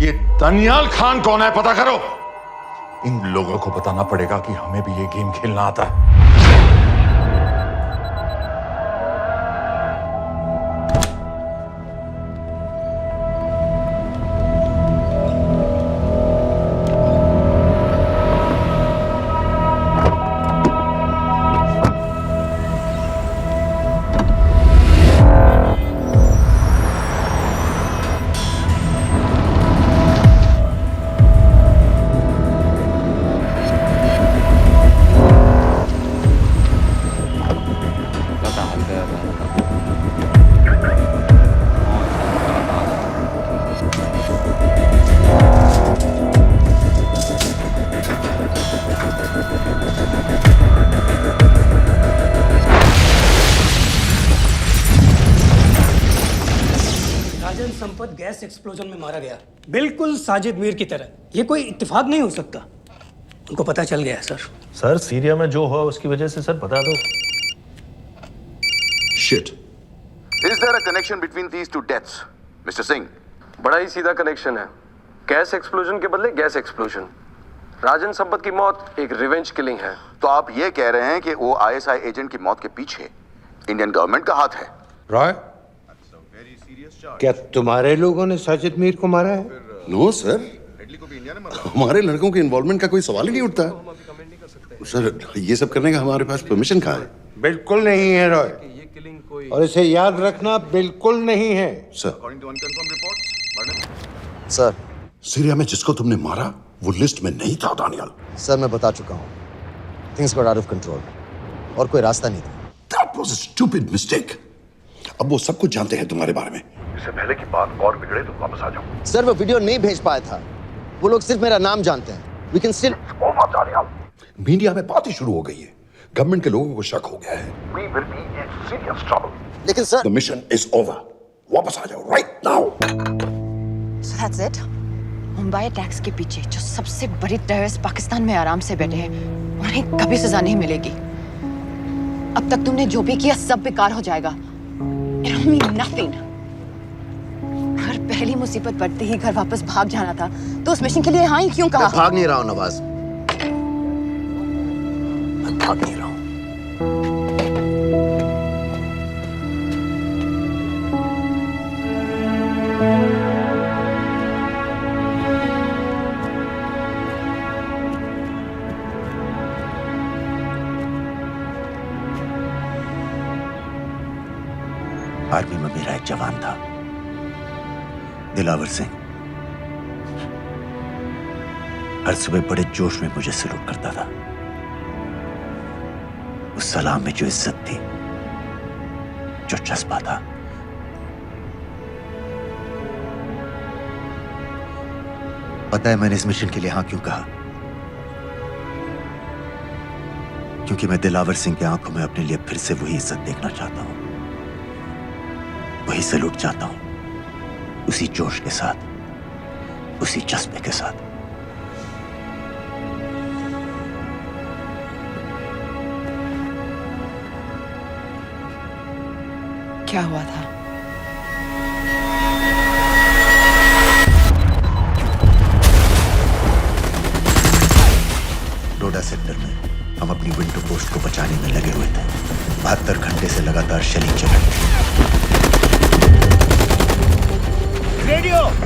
ये दनियाल खान कौन है पता करो। इन लोगों को बताना पड़ेगा कि हमें भी ये गेम खेलना आता है। राजन संपत गैस एक्सप्लोजन में मारा गया, बिल्कुल साजिद मीर की तरह। ये कोई इत्तेफाक नहीं हो सकता। उनको पता चल गया है सर। सर सीरिया में जो हुआ उसकी वजह से सर बता दो। Shit. Is there a connection between these two deaths, Mr. Singh? बड़ा ही सीधा कनेक्शन है। गैस एक्सप्लोजन के बदले गैस एक्सप्लोजन। राजन संपत की मौत एक रिवेंज किलिंग है। तो आप ये कह रहे हैं कि वो आईएसआई एजेंट की मौत के पीछे इंडियन गवर्नमेंट का हाथ है? रॉय, क्या तुम्हारे लोगों ने साजिद मीर को मारा है? नो सर, हमारे लड़कों के इन्वॉल्वमेंट का कोई सवाल ही नहीं उठता। सर ये सब करने का हमारे पास परमिशन कहाँ है? बिल्कुल नहीं है रॉय, और इसे याद रखना बिल्कुल नहीं है। सर सर, सीरिया में जिसको तुमने मारा वो लिस्ट में नहीं था दानियाल। सर मैं बता चुका हूँ, things got out of control और कोई रास्ता नहीं था। That was a stupid mistake. अब वो सब कुछ जानते हैं तुम्हारे बारे में। इससे पहले की बात और बिगड़े तो वापस आ जाओ। सर वो वीडियो नहीं भेज पाया था, वो लोग सिर्फ मेरा नाम जानते हैं। We can still... मीडिया में बात ही शुरू हो गई है, गवर्नमेंट के लोगों को शक हो गया है। We will be in serious trouble. लेकिन sir... The mission is over. वापस आ जाओ right now. So that's it? Mumbai attacks के पीछे जो सबसे बड़ी टेररिस्ट पाकिस्तान में आराम से बैठे हैं, उन्हें कभी सजा नहीं मिलेगी। अब तक तुमने जो भी किया सब बेकार हो जाएगा। It'll mean nothing. अगर पहली मुसीबत पड़ते ही घर वापस भाग जाना था, तो उस मिशन के लिए हाँ ही क्यों कहा? मैं भाग नहीं रहा हूँ नवाज, मैं भाग नहीं रहा हूँ। आर्मी में मेरा एक जवान था, दिलावर सिंह। हर सुबह बड़े जोश में मुझे सलूट करता था। उस सलाम में जो इज्जत थी, जो जज्बा था, पता है मैंने इस मिशन के लिए हाँ क्यों कहा? क्योंकि मैं दिलावर सिंह की आंखों में अपने लिए फिर से वही इज्जत देखना चाहता हूं, वही सलूट चाहता हूं, उसी जोश के साथ, उसी जज्बे के साथ। क्या हुआ था? डोडा सेक्टर में हम अपनी विंडो पोस्ट को बचाने में लगे हुए थे। 72 घंटे से लगातार शेलिंग चल रही थी।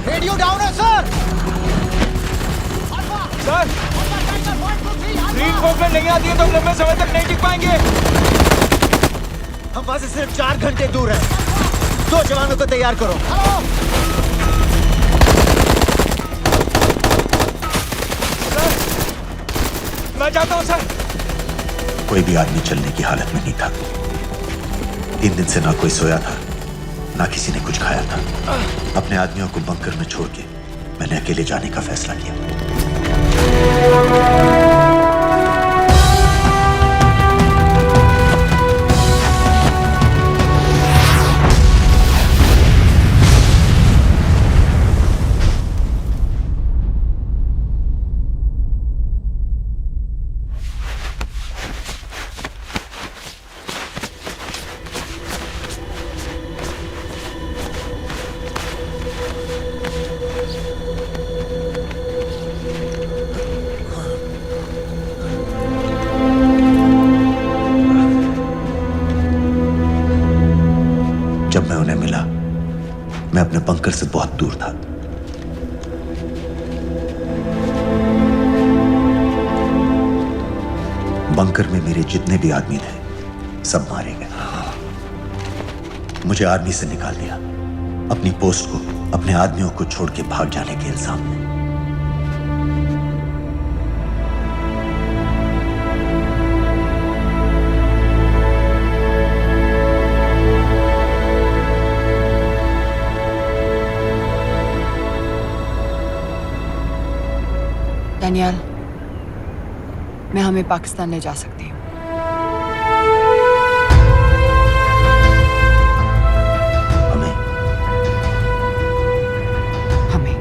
रेडियो डाउन है सर। सर, ग्रीन फोकलेट नहीं आती है तो हम लंबे समय तक नहीं टिक पाएंगे। हम वहां से सिर्फ 4 घंटे दूर हैं। 2 जवानों को तैयार करो। सर, मैं चाहता हूँ सर। कोई भी आदमी चलने की हालत में नहीं था। 3 दिन से ना कोई सोया था, ना किसी ने कुछ खाया था। अपने आदमियों को बंकर में छोड़ के मैंने अकेले जाने का फैसला किया। जब मैं उन्हें मिला, मैं अपने बंकर से बहुत दूर था। बंकर में मेरे जितने भी आदमी थे, सब मारे गए। मुझे आर्मी से निकाल दिया, अपनी पोस्ट को, अपने आदमियों को छोड़ के भाग जाने के इल्जाम में। डैनियल, मैं हमें पाकिस्तान ले जा सकती हूँ। हमें? हमें।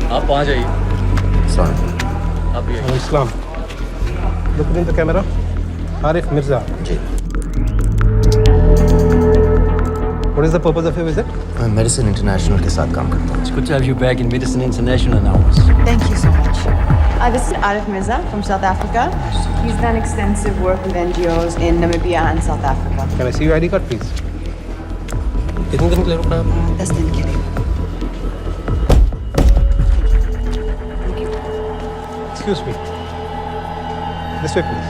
आप वहाँ जाइए। आप ये Islam, look in the camera. Arif Mirza. Ji. What is the purpose of your visit? मैं मेडिसिन इंटरनेशनल के साथ काम करता हूँ. It's good to have you back in Medicine International now. Thank you so much. This is Arif Mirza from South Africa. He's done extensive work with NGOs in Namibia and South Africa. Can I see your ID card, please? कितने दिन के लिए रुकना है? 10 दिन के लिए। Excuse me. This way, please.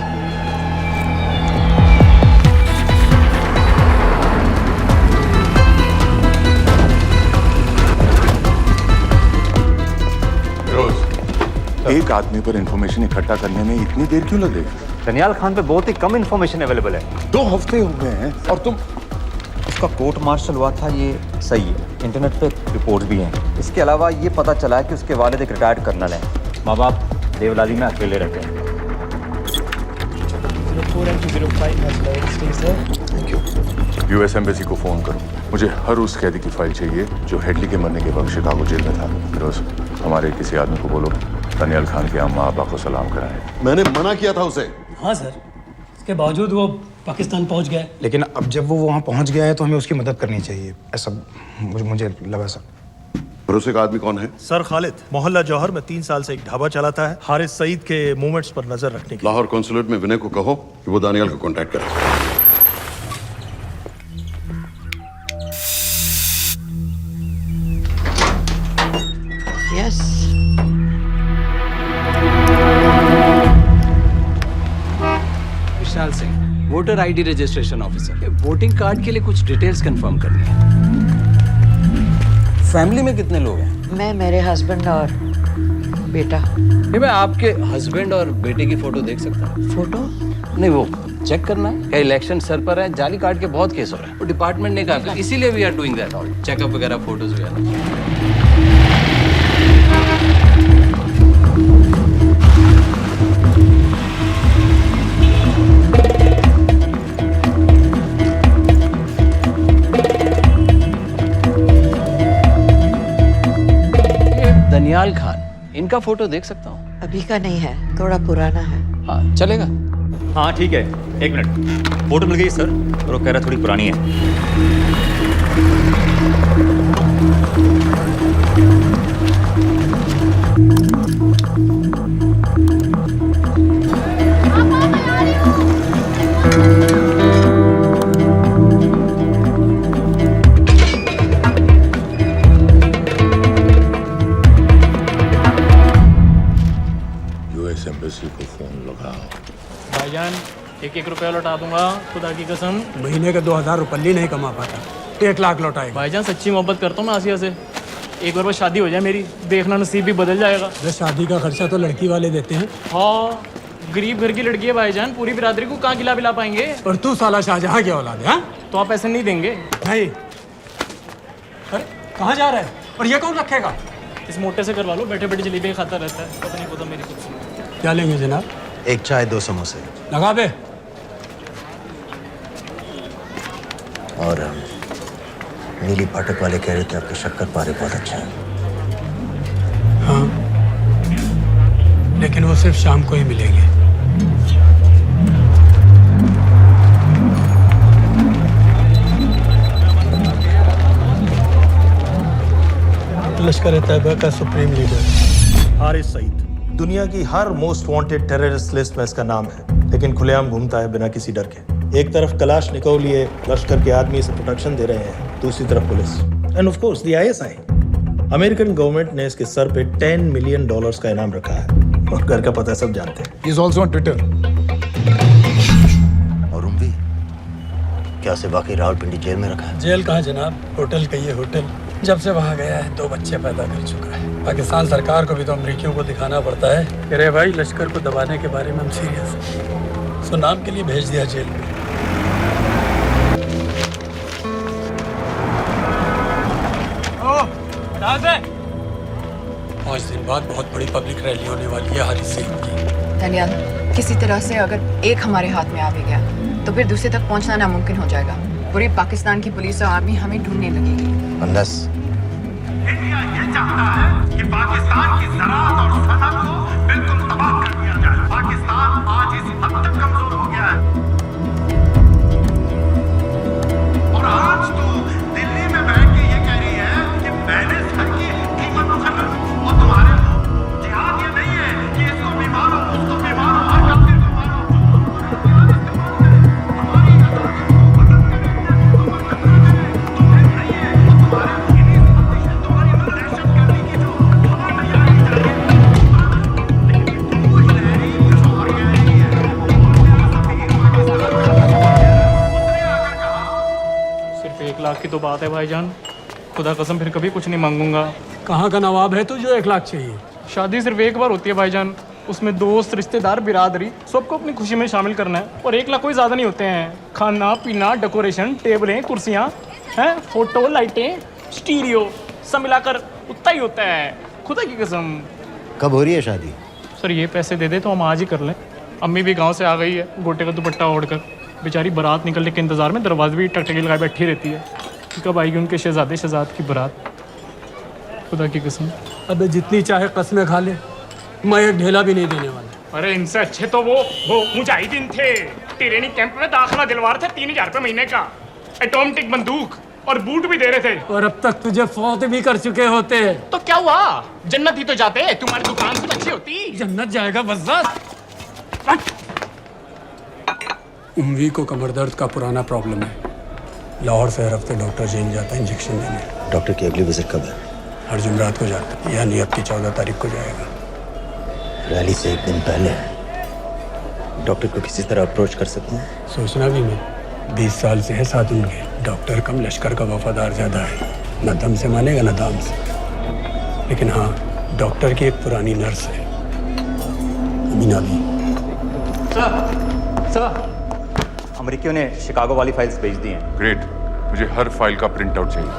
एक आदमी पर इंफॉर्मेशन इकट्ठा करने में इतनी देर क्यों लगेगी? दनियाल खान पे बहुत ही कम इंफॉर्मेशन अवेलेबल है। 2 हफ्ते हो गए हैं और तुम। उसका कोर्ट मार्शल हुआ था, ये सही है। इंटरनेट पे रिपोर्ट भी हैं। इसके अलावा ये पता चला है कि उसके वालिद एक रिटायर्ड कर्नल हैं। माँ बाप देवलाली में अकेले रहते हैं। Thank you. यूएस एम्बेसी को फोन करो। मुझे हर उस कैदी की फाइल चाहिए जो हेडली के मरने के वक्त शिकागो जेल में था। फिरोज, हमारे किसी आदमी को बोलो दनियाल खान के अम्मा अब्बा को सलाम कराएं। मैंने मना किया था उसे। हाँ सर, इसके बावजूद वो पाकिस्तान पहुंच गया। लेकिन अब जब वो वहाँ पहुँच गया है तो हमें उसकी मदद करनी चाहिए, ऐसा मुझे लगा सर। भरोसे का आदमी कौन है? सर खालिद, मोहल्ला जौहर में 3 साल से एक ढाबा चलाता है, हारिस सईद के मूवमेंट्स पर नजर रखने के लिए। लाहौर कॉन्सुलेट में विनय को कहो कि वो दानियाल को कांटेक्ट करे। Yes. Vishal Singh, voter ID registration officer. Voting card के लिए कुछ डिटेल्स कंफर्म करनी है। फैमिली में कितने लोग हैं? मैं, मेरे हस्बैंड और बेटा। मैं आपके हस्बैंड और बेटे की फोटो देख सकता हूँ? फोटो? नहीं, वो चेक करना है। क्या इलेक्शन सर पर है? जाली कार्ड के बहुत केस हो रहे हैं। वो डिपार्टमेंट ने कहा, इसीलिए we are doing that all, checkup वगैरह, फोटोज वगैरह। दनियाल खान, इनका फोटो देख सकता हूँ? अभी का नहीं है, थोड़ा पुराना है। हाँ, चलेगा? हाँ ठीक है, 1 मिनट। फोटो मिल गई सर, और वो कह रहा थोड़ी पुरानी है। यूएस एम्बेसी को फोन लगाओ। भाईजान, 1-1 रुपया लौटा दूंगा, खुदा की कसम। महीने का 2000 रुपये नहीं कमा पाता, 1 लाख लौटाएगा। भाईजान सच्ची मोहब्बत करता हूँ मैं आसिया से। एक बार बस शादी हो जाए मेरी, देखना नसीब भी बदल जाएगा। अरे शादी का खर्चा तो लड़की वाले देते हैं। हाँ, गरीब घर की लड़की है भाईजान, पूरी बिरादरी को कहाँ खिला पिला पाएंगे। और तू साला शाहजहां की औलाद है? हाँ? तो आप ऐसे नहीं देंगे? नहीं। अरे कहाँ जा रहा है? और ये कौन रखेगा? इस मोटे से करवा लो, बैठे बैठे जलेबी खाता रहता है, पता नहीं पता मेरी कुछ। क्या लेंगे जनाब? 1 चाय 2 समोसे। लगा बे। और नीली फाटक वाले कह रहे थे आपके शक्कर पारे बहुत अच्छा है। हाँ, लेकिन वो सिर्फ शाम को ही मिलेंगे। लश्कर तैयबा का सुप्रीम लीडर हारिस सईद, दुनिया की हर मोस्ट वांटेड टेररिस्ट लिस्ट में इसका नाम है, लेकिन खुलेआम घूमता है बिना किसी डर के। एक तरफ कलाशनिकोव लिए लश्कर के आदमी इसे प्रोटेक्शन दे रहे हैं, दूसरी तरफ police end of course the ISI. American government ने इसके सर पे $10 मिलियन का इनाम रखा है और घर का पता सब जानते हैं। He is also on Twitter. और उम्वी क्या उसे वाकई रावलपिंडी जेल में रखा है? जेल कहाँ जनाब, होटल कहिए होटल। जब से वहाँ गया है 2 बच्चे पैदा कर चुका है। पाकिस्तान सरकार को भी तो अमरीकियों को दिखाना पड़ता है। अरे भाई, लश्कर को दबाने के बारे में हम सीरियस हैं। सो नाम के लिए भेज दिया जेल में। 5 दिन बाद बहुत बड़ी पब्लिक रैली होने वाली है हारिस सईद की। दानियाल, किसी तरह से अगर एक हमारे हाथ में आ भी गया तो फिर दूसरे तक पहुंचना नामुमकिन हो जाएगा। पूरी पाकिस्तान की पुलिस और आर्मी हमें ढूंढने लगेगी। Unless इंडिया ये चाहता है कि पाकिस्तान की ज़राअत और सनअत को बिल्कुल तबाह कर दिया जाए। पाकिस्तान आज इस हद तक कमजोर हो गया है और आज तो दिल्ली में बैठ के ये कह रही है कि मैंने सर की कीमत मुकर्रर और तुम्हारे जिहाद ये नहीं है कि इसको भी मारो, उसको भी मारो, हर काफिर को मारो। सिर्फ 1 लाख की तो बात है भाईजान, खुदा कसम फिर कभी कुछ नहीं मांगूंगा। कहाँ का नवाब है तू जो 1 लाख चाहिए? शादी सिर्फ एक बार होती है भाईजान, उसमें दोस्त रिश्तेदार बिरादरी सबको अपनी खुशी में शामिल करना है। और 1 लाख कोई ज़्यादा नहीं होते हैं। खाना पीना, डेकोरेशन, टेबलें, कुर्सियाँ हैं, फोटो, लाइटें, स्टीरियो सब मिलाकर उतना ही होता है, खुदा की कसम। कब हो रही है शादी? सर ये पैसे दे दे तो हम आज ही कर लें। अम्मी भी गांव से आ गई है गोटे का दुपट्टा ओढ़कर, बेचारी बारात निकलने के इंतज़ार में दरवाजे भी टकटकी लगाए बैठी रहती है कि कब आएगी उनके शहजाद की बारात, खुदा की कसम। अबे जितनी चाहे कस्में खा ले, मैं एक ढेला भी नहीं देने वाला। अरे इनसे अच्छे तो वो मुजाहिदीन थे, ट्रेनिंग कैंप में दाखिला दिलवा रहे थे 3000 रुपये महीने का, एटॉमिक बंदूक और बूट भी दे रहे थे। और अब तक तुझे फौत भी कर चुके होते। तो क्या हुआ, जन्नत ही तो जाते, तुम्हारी दुकान से अच्छी होती। जन्नत जाएगा बज़्ज़ात। उम्वी को कमर दर्द का पुराना प्रॉब्लम है। लाहौर से हर हफ्ते डॉक्टर जेल जाता है इंजेक्शन देने। डॉक्टर की अगली विजिट कब है? हर जुमरात को जाता है, यानी अब की 14 तारीख को जाएगा। रैली से 1 दिन पहले डॉक्टर को किसी तरह अप्रोच कर सकते हैं? सोचना भी नहीं, 20 साल से है साथ उनके। डॉक्टर कम लश्कर का वफादार ज़्यादा है, न दम से मानेगा न दाम से। लेकिन हाँ, डॉक्टर की एक पुरानी नर्स है, अमीना भी। सर, अमेरिकियों ने शिकागो वाली फाइल्स भेज दी हैं। ग्रेट, मुझे हर फाइल का प्रिंट आउट चाहिए।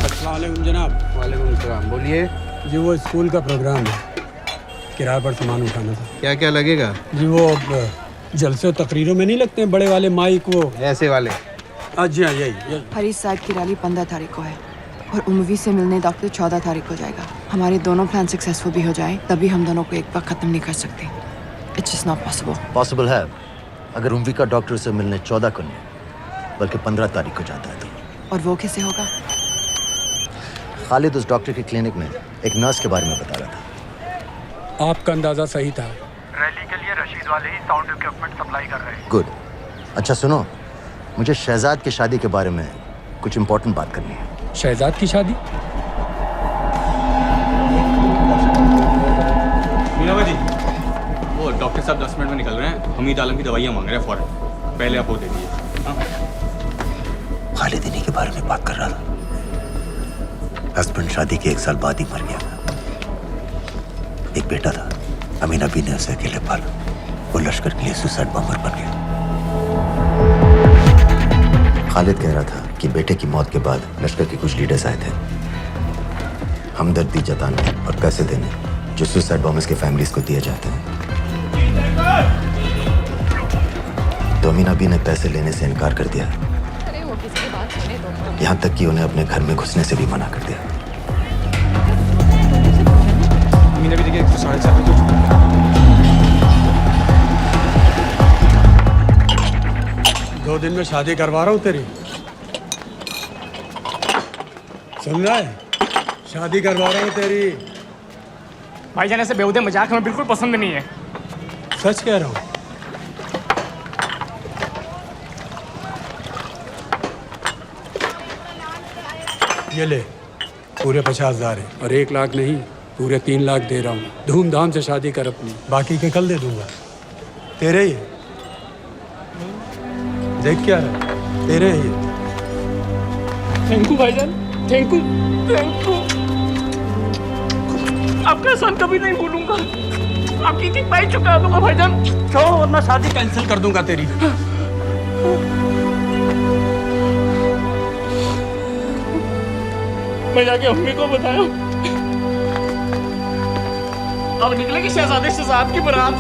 अस्सलाम वालेकुम जनाब। वालेकुम सलाम, बोलिए। जी वो स्कूल का प्रोग्राम है, किराए पर सामान उठाना था। क्या क्या लगेगा? जी वो जलसे तकरीरों में नहीं लगते हैं बड़े वाले माइक, वो ऐसे वाले? जी हाँ, यही। हरीश साहब की रैली 15 तारीख को है और उम्वी से मिलने डॉक्टर 14 तारीख को जाएगा। हमारे दोनों प्लान सक्सेसफुल भी हो जाए तभी हम दोनों को एक बार खत्म नहीं कर सकते। It's just not possible. Possible है अगर उम्वी का डॉक्टर से मिलने 14 को नहीं बल्कि 15 तारीख को जाता है तो। और वो कैसे होगा? खालिद उस डॉक्टर के क्लिनिक में एक नर्स के बारे में बता रहा था। आपका अंदाजा सही था। रैली के लिए रशीद वाले ही साउंड इक्विपमेंट सप्लाई कर रहे हैं। गुड। अच्छा सुनो, मुझे शहजाद की शादी के बारे में कुछ इंपॉर्टेंट बात करनी है। शहजाद की शादी? मीनावा जी, वो डॉक्टर साहब 10 मिनट में निकल रहे हैं। हमीद आलम की दवाइयाँ मांग रहे हैं फौरन, पहले आप वो दे दीजिए। खालिद इन्हीं के बारे में बात कर रहा था। हस्बैंड शादी के 1 साल बाद ही मर गया। एक बेटा था, अमीना बी ने उसे अकेले पाला। वो लश्कर के लिए सुसाइड बॉम्बर बन गया। खालिद कह रहा था कि बेटे की मौत के बाद लश्कर के कुछ लीडर्स आए थे हमदर्दी जताने और पैसे देने, जो सुसाइड बॉम्बर्स के फैमिलीज को दिए जाते हैं। डोमिना भी ने पैसे लेने से इनकार कर दिया, यहाँ तक कि उन्हें अपने घर में घुसने से भी मना कर दिया। मीना भी देखिए 7:30 बजे। 2 दिन में शादी करवा रहा हूँ तेरी, सुन रहा है? शादी करवा रहा हूँ तेरी। भाईजान ऐसे बेहुदे मजाक हमें बिल्कुल पसंद नहीं है। सच कह रहा हूँ। ये ले, पूरे 50,000 है और 1 लाख नहीं, पूरे 3 लाख दे रहा हूँ। धूमधाम से शादी कर अपनी, बाकी के कल दे दूंगा। तेरे ही है। देख क्या रहा है, तेरे ही है। थैंक यू भाईजान, थैंक यू, थैंक यू। आपका एहसान कभी नहीं भूलूंगा। आपकी एक पाई चुका दूंगा भाईजान। क्यों, वरना शादी कैंसिल कर दूंगा तेरी। मैं जाके अम्मी को बताया। अब निकलेगी शहजादे शहजाद की बारात।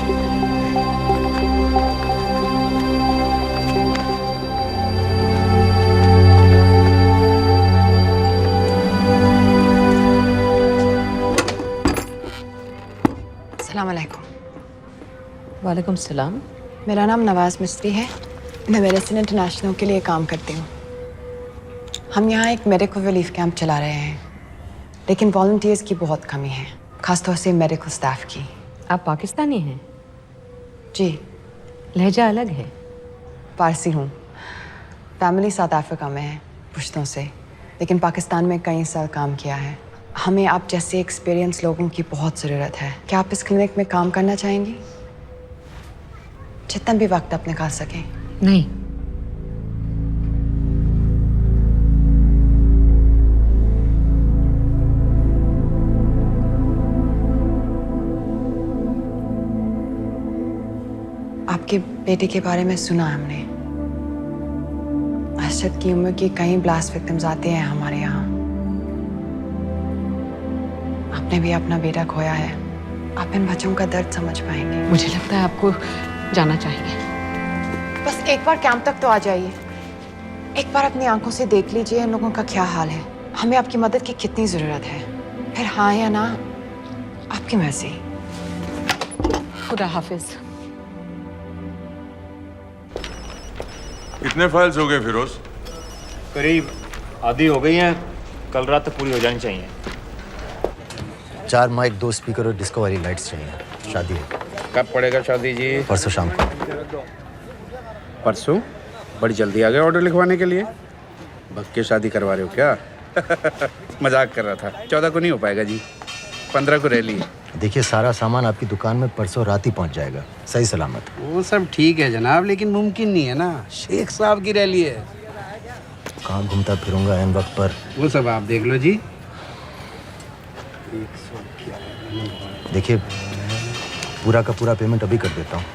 अस्सलाम वालेकुम। वालेकुम सलाम। मेरा नाम नवाज मिस्त्री है। मैं मेडिसिन इंटरनेशनल के लिए काम करती हूँ। हम यहाँ एक मेडिकल रिलीफ कैंप चला रहे हैं, लेकिन वॉलंटियर्स की बहुत कमी है, खासतौर से मेडिकल स्टाफ की। आप पाकिस्तानी हैं? जी। लहजा अलग है। पारसी हूँ। फैमिली साउथ अफ्रीका में है पुश्तों से, लेकिन पाकिस्तान में कई साल काम किया है। हमें आप जैसे एक्सपीरियंस लोगों की बहुत ज़रूरत है। क्या आप इस क्लिनिक में काम करना चाहेंगी? जितना भी वक्त आप निकाल सकें। नहीं। आपके बेटे के बारे में सुना हमने। अरशद की उम्र के कई ब्लास्ट विक्टिम्स आते हैं हमारे यहाँ। आपने भी अपना बेटा खोया है। आप इन बच्चों का दर्द समझ पाएंगे। मुझे लगता है आपको जाना चाहिए। बस एक बार कैंप तक तो आ जाइए। एक बार अपनी आंखों से देख लीजिए इन लोगों का क्या हाल है। हमें आपकी मदद की कितनी जरूरत है। फिर हाँ या ना, आपकी मर्जी। खुदा हाफिज। कितने फाइल्स हो गए फिरोज? करीब आधी हो गई हैं, कल रात तक पूरी हो जानी चाहिए। 4 माइक, 2 स्पीकर और डिस्को वाली लाइट्स चाहिए। शादी है। कब पड़ेगा शादी जी? परसों शाम को। परसों? बड़ी जल्दी आ गए ऑर्डर लिखवाने के लिए। भग के शादी करवा रहे हो क्या? मजाक कर रहा था। 14 को नहीं हो पाएगा जी, 15 को रैली है। देखिए, सारा सामान आपकी दुकान में परसों रात ही पहुंच जाएगा, सही सलामत। वो सब ठीक है जनाब, लेकिन मुमकिन नहीं है ना। शेख साहब की रैली है। कहाँ घूमता फिरूंगा इन वक्त पर? वो सब आप देख लो जी। देखिए, पूरा का पूरा पेमेंट अभी कर देता हूँ,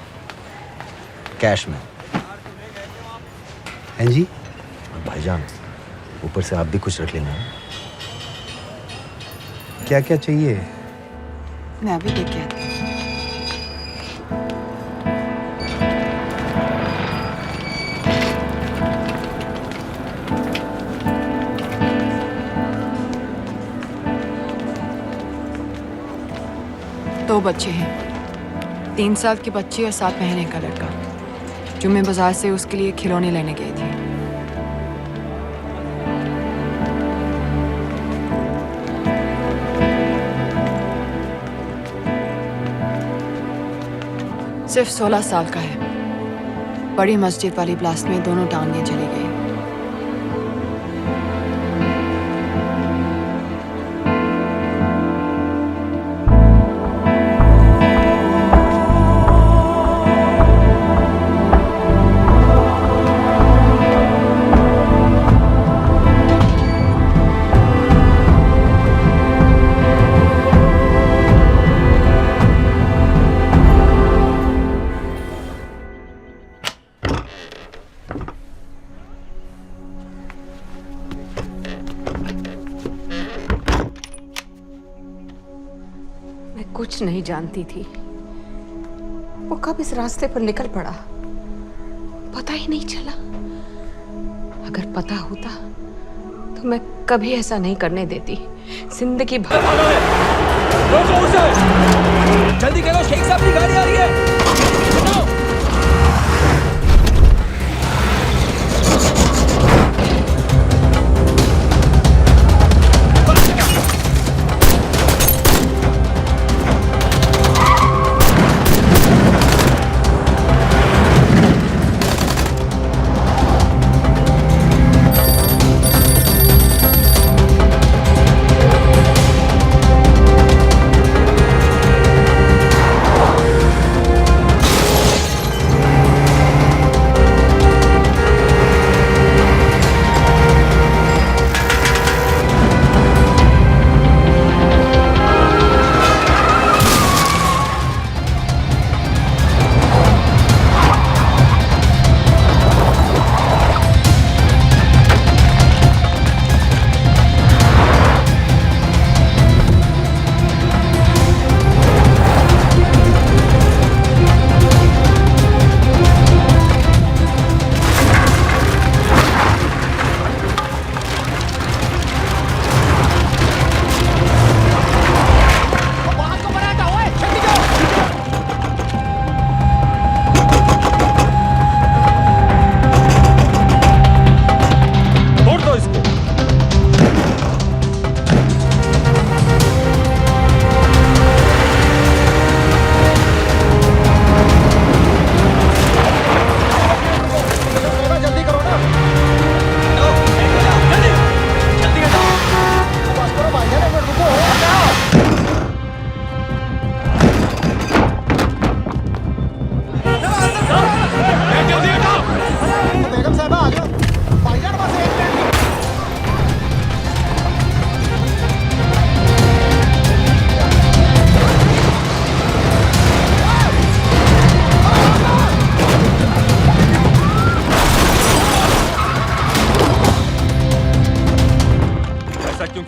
कैश में। हैं जी? और भाईजान, ऊपर से आप भी कुछ रख लेना। क्या क्या चाहिए? मैं अभी देख के आती हूँ। दो बच्चे हैं, 3 साल की बच्ची और 7 महीने का लड़का, जो मैं बाजार से उसके लिए खिलौने लेने गई थी। सिर्फ 16 साल का है। बड़ी मस्जिद वाली ब्लास्ट में दोनों टांगें चली गई। कुछ नहीं जानती थी। वो कब इस रास्ते पर निकल पड़ा पता ही नहीं चला। अगर पता होता तो मैं कभी ऐसा नहीं करने देती। जिंदगी भर। जल्दी करो, शेख साहब की गाड़ी आ रही है।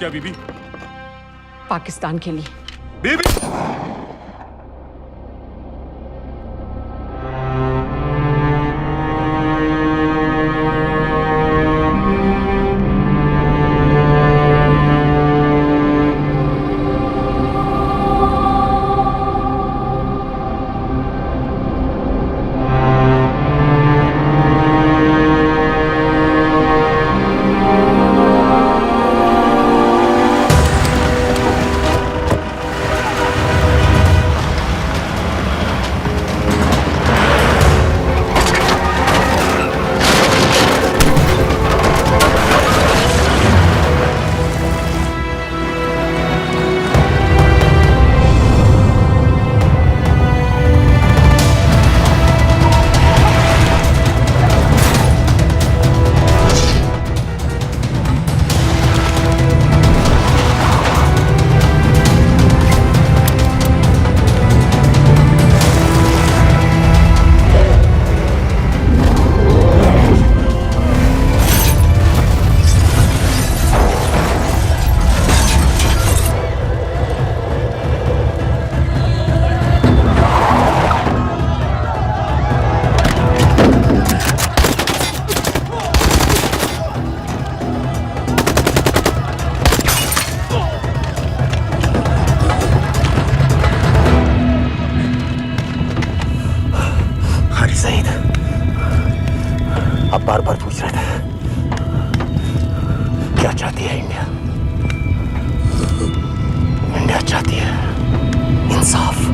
क्या बीबी? पाकिस्तान के लिए। बीबी बार बार पूछ रहे थे क्या चाहती है इंडिया। इंडिया चाहती है इंसाफ।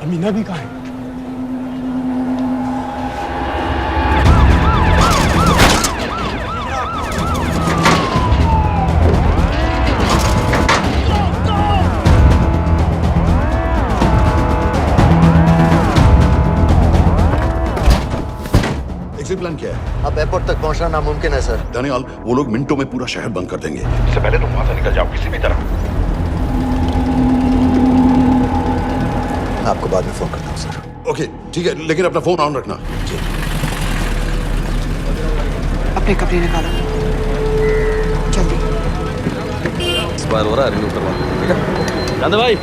अमीना भी कहाँ है? एग्जिट प्लान क्या है? अब एयरपोर्ट तक पहुंचना नामुमकिन है सर। दानियाल, वो लोग मिनटों में पूरा शहर बंद कर देंगे। इससे पहले तुम वहां से निकल जाओ किसी भी तरह। मैं आपको बाद में फोन करता हूँ सर। ओके ठीक है, लेकिन अपना फोन ऑन रखना। अपने कपड़े निकालो जल्दी। एक्सपायर हो रहा है, रिन्यू करवा ठीक है। जान दे भाई।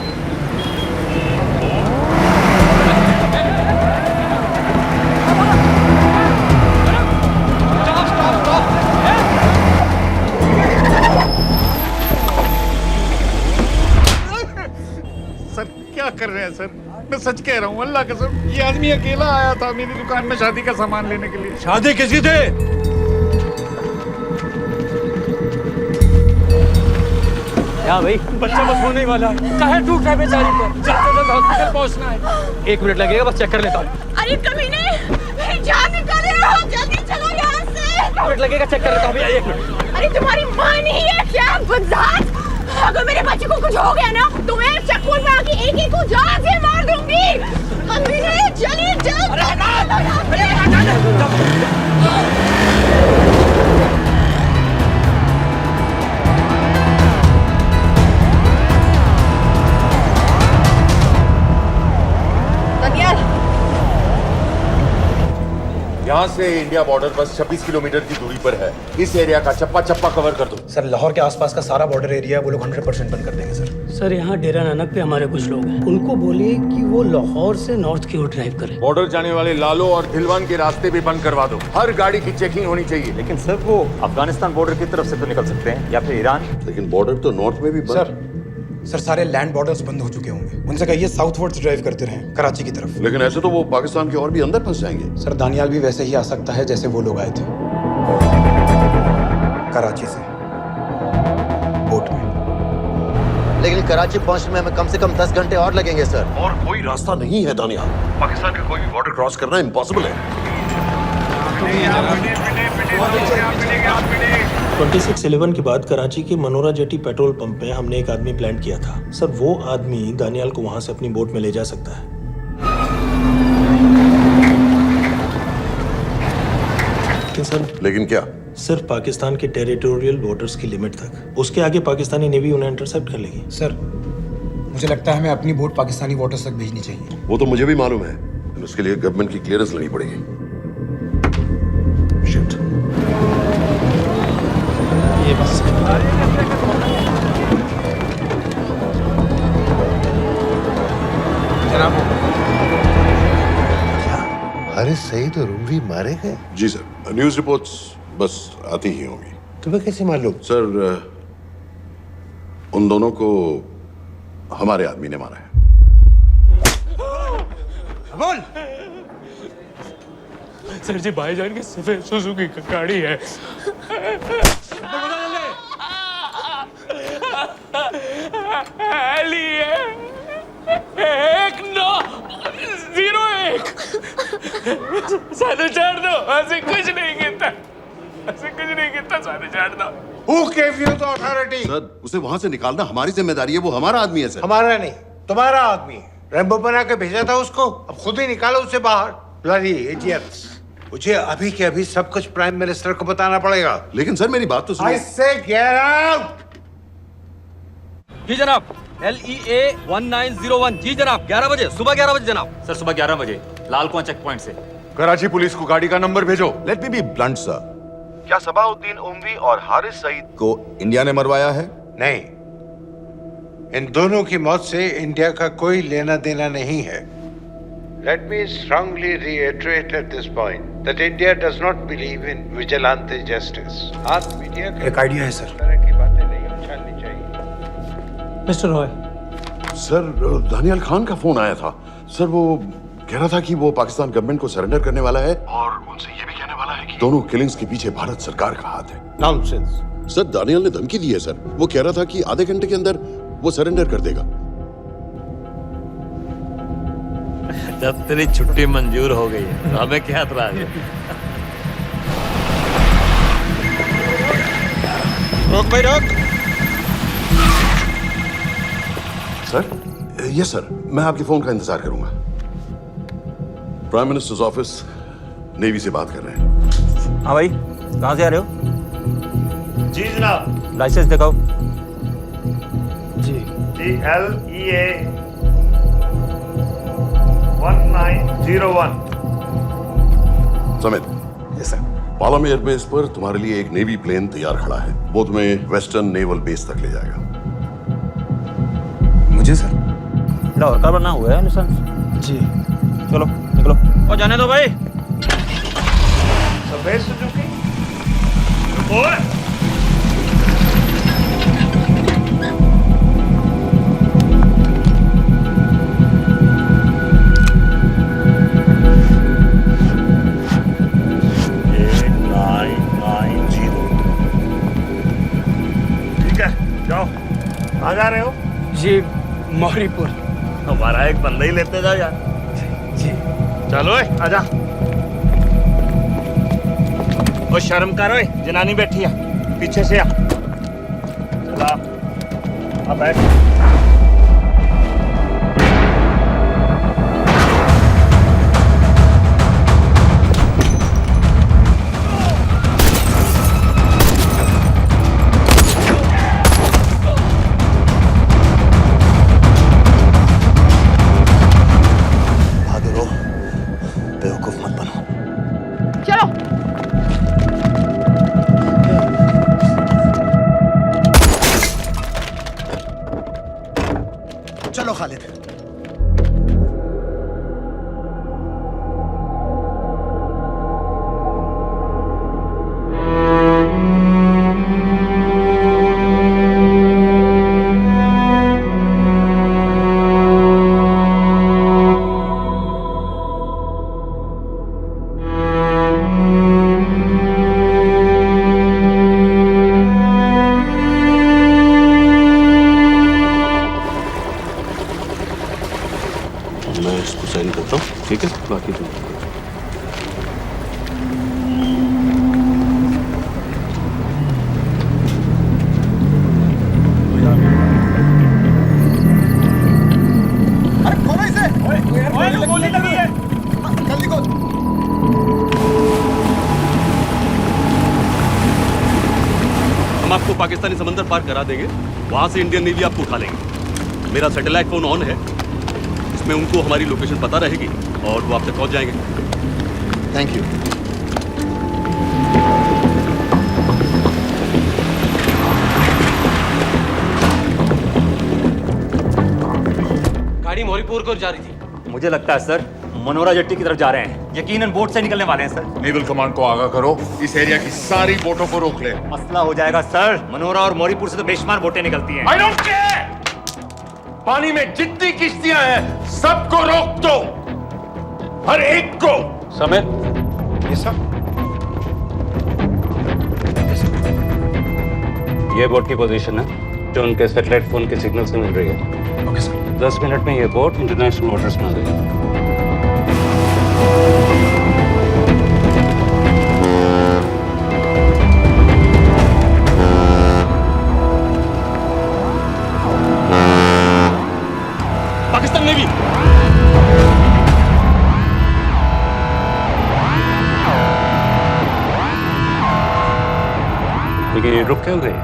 सर क्या कर रहे हैं सर? मैं सच कह रहा हूँ, अल्लाह कसम, ये आदमी अकेला आया था मेरी दुकान में शादी का सामान लेने के लिए। शादी किसकी थी? क्या भाई? बच्चा बस होने वाला है। काहे टूट रहा है बेचारी पर? जल्द से जल्द हॉस्पिटल पहुंचना है। 1 मिनट लगेगा, बस चेक कर लेता हूँ। अरे कमीने, मेरी जान निकाल रहे हो, जल्दी चलो यहाँ से। 1 मिनट लगेगा, चेक कर लेता हूँ भैया, 1 मिनट। अरे तुम्हारी माँ नहीं है क्या बदजात? अगर मेरे बच्चे को कुछ हो गया ना तो मैं चक्कू में आके एक को जान से मार दूंगी। कमीने चलिए जल्द। यहाँ से इंडिया बॉर्डर बस 26 किलोमीटर की दूरी पर है। इस एरिया का चप्पा चप्पा कवर कर दो। सर लाहौर के आसपास का सारा बॉर्डर एरिया वो लोग 100% बंद कर देंगे सर। सर यहाँ डेरा नानक पे हमारे कुछ लोग हैं, उनको बोलिए कि वो लाहौर से नॉर्थ की ओर ड्राइव करें। बॉर्डर जाने वाले लालो और धिलवान के रास्ते भी बंद करवा दो। हर गाड़ी की चेकिंग होनी चाहिए। लेकिन सर वो अफगानिस्तान बॉर्डर की तरफ से तो निकल सकते हैं, या फिर ईरान। लेकिन बॉर्डर तो नॉर्थ में भी बंद। सर सारे लैंड बॉर्डर्स बंद हो चुके होंगे। उनसे कहिए साउथवर्ड्स ड्राइव करते रहें कराची की तरफ। लेकिन ऐसे तो वो पाकिस्तान के और भी अंदर फंस जाएंगे। सर दानियाल भी वैसे ही आ सकता है जैसे वो लोग आए थे, कराची से बोट में। लेकिन कराची पहुंचने में हमें कम से कम 10 घंटे और लगेंगे सर। और कोई रास्ता नहीं है दानियाल। पाकिस्तान का कोई भी बॉर्डर क्रॉस करना इम्पॉसिबल है। 2611 के बाद कराची के मनोरा जेटी पेट्रोल पंप पे हमने एक आदमी प्लान किया था सर। वो आदमी दानियाल को वहां से अपनी बोट में ले जा सकता है। लेकिन क्या? सिर्फ पाकिस्तान के टेरिटोरियल बॉर्डर्स की लिमिट तक। उसके आगे पाकिस्तानी नेवी उन्हें इंटरसेप्ट कर लेगी। सर मुझे लगता है हमें अपनी बोट पाकिस्तानी वाटर्स तक भेजनी चाहिए। वो तो मुझे भी मालूम है, उसके लिए गवर्नमेंट की क्लियरेंस लेनी पड़ेगी। शिट। ये बस हारिस सईद और उमरी मारे गए? जी सर, न्यूज़ रिपोर्ट्स बस आती ही होंगी। तुम्हें कैसे मालूम? सर उन दोनों को हमारे आदमी ने मारा है। बोल। सर जी भाईजान की सफेद सुजुकी की गाड़ी है। साधु छोड़ दो, ऐसे कुछ नहीं कहता, ऐसे कुछ नहीं कहता, साधु छोड़ दो। Who gave you the authority? Sir उसे वहां से निकालना हमारी जिम्मेदारी है। वो हमारा आदमी है सर। हमारा नहीं, तुम्हारा आदमी है। रैम्बो बना के भेजा था उसको, अब खुद ही निकालो उसे बाहर। Bloody idiots! मुझे अभी के अभी सब कुछ प्राइम मिनिस्टर को बताना पड़ेगा। लेकिन सर मेरी बात तो सुनो। I say get out! जी जनाब, LEA 1901। जी जनाब, 11 बजे, सुबह 11 बजे जनाब। सर सुबह 11 बजे लाल कुआं चेक पॉइंट से। कराची पुलिस को गाड़ी का नंबर भेजो। Let me be blunt sir. क्या सबाउद्दीन उमवी और हारिस सईद को इंडिया ने मरवाया है? नहीं, इन दोनों की मौत से इंडिया का कोई लेना देना नहीं है। Let me strongly reiterate at this point that India does not believe in vigilante justice. आप मीडिया एक आइडिया है सर। तरह की बातें नहीं उछालनी चाहिए। मिस्टर रॉय, सर दानियाल खान का फोन आया था। सर वो कह रहा था कि वो पाकिस्तान गवर्नमेंट को सरेंडर करने वाला है और उनसे ये भी कहने वाला है कि दोनों किलिंग्स के पीछे भारत सरकार का हाथ है। Nonsense. सर दानियाल ने धमकी दी है सर। वो कह रहा था कि आधे घंटे के अंदर वो सरेंडर कर देगा। जब तेरी छुट्टी मंजूर हो गई है, हमें क्या एतराज है? रोक भाई रोक। सर यस सर, मैं आपके फोन का इंतजार करूंगा। प्राइम मिनिस्टर्स ऑफिस नेवी से बात कर रहे हैं। हाँ भाई, कहाँ से आ रहे हो? जी जनाब। लाइसेंस दिखाओ। जी GLEA 1901। Samit. Yes sir. Palam airbase पर तुम्हारे लिए एक नेवी प्लेन तैयार खड़ा है। वो तुम्हें वेस्टर्न नेवल बेस तक ले जाएगा। मुझे सर? लाहौर का बना हुआ है लाइसेंस। जी। चलो निकलो। और जाने दो भाई। सफेद सुजुकी। ओए। जाओ। कहाँ जा रहे हो? जी मौरीपुर। हमारा एक बंदा ही लेते जाओ यार। जी। चलो आजा। ओ शर्म कर, ओए जनानी बैठी है, पीछे से आ। चला अब बैठ। चलो खालिद। मैं इसको साइन करता हूँ, ठीक है? बाकी तुम हम आपको पाकिस्तानी समंदर पार करा देंगे, वहां से इंडियन नेवी आपको उठा लेंगे। मेरा सैटेलाइट फोन ऑन है, इसमें उनको हमारी लोकेशन पता रहेगी और वो आप तक पहुंच जाएंगे। Thank you. गाड़ी मौरीपुर को जा रही थी। मुझे लगता है सर मनोरा जेट्टी की तरफ जा रहे हैं। यकीनन बोट से निकलने वाले हैं सर। नेवल कमांड को आगाह करो, इस एरिया की सारी बोटों को रोक ले। मसला हो जाएगा सर। मनोरा और मौरीपुर से तो बेशुमार बोटें निकलती हैं। I don't care! पानी में जितनी किश्तियां हैं सबको रोक दो, हर एक को। समित। ये सब ये बोट की पोजीशन है जो उनके सैटेलाइट फोन के सिग्नल से मिल रही है। Okay sir. 10 मिनट में ये बोट इंटरनेशनल वाटर्स में आ गई। पाकिस्तान नेवी। लेकिन ये रुक क्यों गए?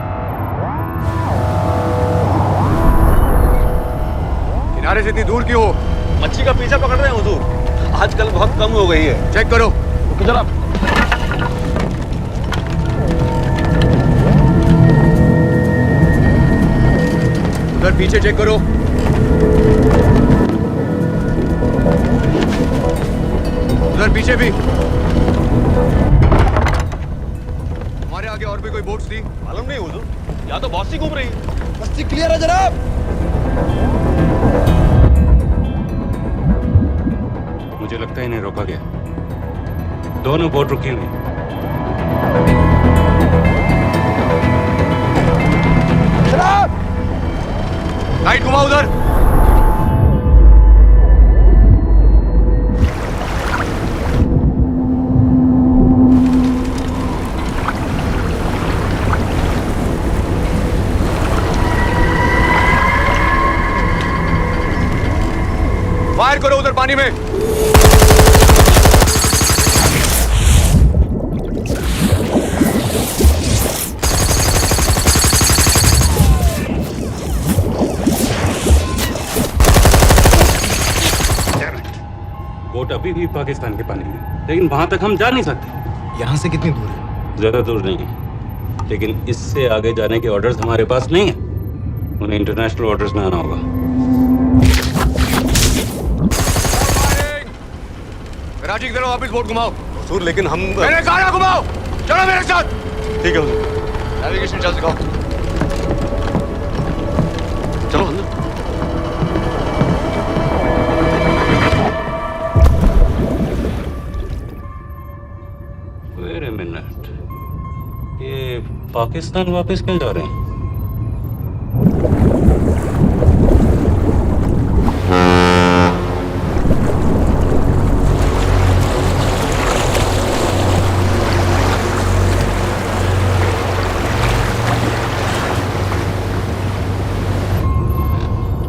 किनारे से इतनी दूर क्यों हो? मच्छी का पीछा पकड़ रहे हैं हुजूर। आजकल बहुत कम हो गई है। चेक करो। जरा उधर पीछे चेक करो। उधर पीछे भी। हमारे आगे और भी कोई बोट्स थी? मालूम नहीं हुजूर, यहाँ तो बहुत सी घूम रही। बस्ती क्लियर है जनाब। मुझे लगता है इन्हें रोका गया। दोनों बोट रुकी हुई। लाइट घुमा उधर। फायर करो उधर पानी में। अभी भी पाकिस्तान के पानी में, लेकिन वहां तक हम जा नहीं सकते। यहाँ से कितनी दूर है? ज्यादा दूर नहीं है, लेकिन इससे आगे जाने के ऑर्डर्स हमारे पास नहीं है। उन्हें इंटरनेशनल ऑर्डर्स में आना होगा। कराची की तरफ वापस बोट घुमाओ। हुजूर लेकिन हम मैंने कहा ना घुमाओ, चलो मेरे साथ। ठीक है हुजूर। नेविगेशन चार्ज दिखाओ। चलो अंदर। वेट अ मिनट, ये पाकिस्तान वापस क्यों जा रहे हैं?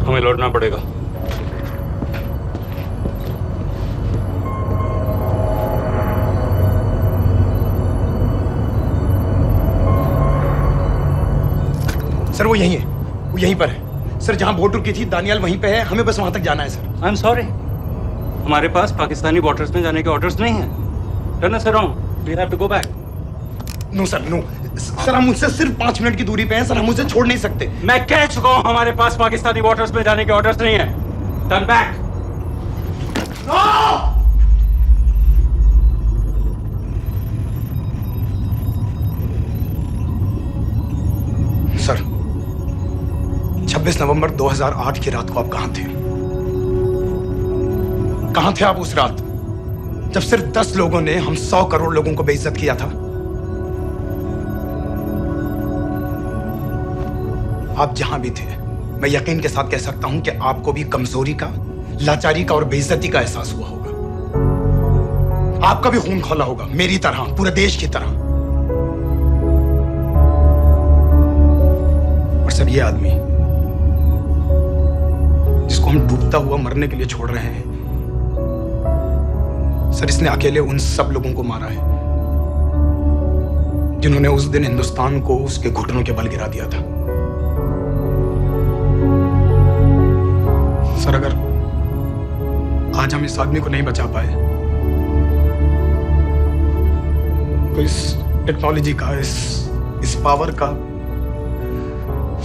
हमें लौटना पड़ेगा। सर वो यहीं है, वो यहीं पर है। सर जहां बोट रुकी थी दानियाल वहीं पे है, हमें बस वहां तक जाना है सर। आई एम सॉरी, हमारे पास पाकिस्तानी बॉर्डर्स में जाने के ऑर्डर्स नहीं है। Turn us around, we have to go back. No sir, no sir, हम मुझसे सिर्फ 5 मिनट की दूरी पे हैं सर, हम उसे छोड़ नहीं सकते। मैं कह चुका हूं हमारे पास पाकिस्तानी बॉर्डर्स में जाने के ऑर्डर्स नहीं है। Turn back. सर 26 नवंबर 2008 की रात को आप कहां थे? कहां थे आप उस रात जब सिर्फ 10 लोगों ने हम 100 करोड़ लोगों को बेइज्जत किया था? आप जहां भी थे, मैं यकीन के साथ कह सकता हूं कि आपको भी कमजोरी का, लाचारी का और बेइज्जती का एहसास हुआ होगा। आपका भी खून खौला होगा, मेरी तरह, पूरे देश की तरह। और सब ये आदमी जिसको हम डूबता हुआ मरने के लिए छोड़ रहे हैं, सर इसने अकेले उन सब लोगों को मारा है जिन्होंने उस दिन हिंदुस्तान को उसके घुटनों के बल गिरा दिया था। सर अगर आज हम इस आदमी को नहीं बचा पाए तो इस टेक्नोलॉजी का, इस पावर का,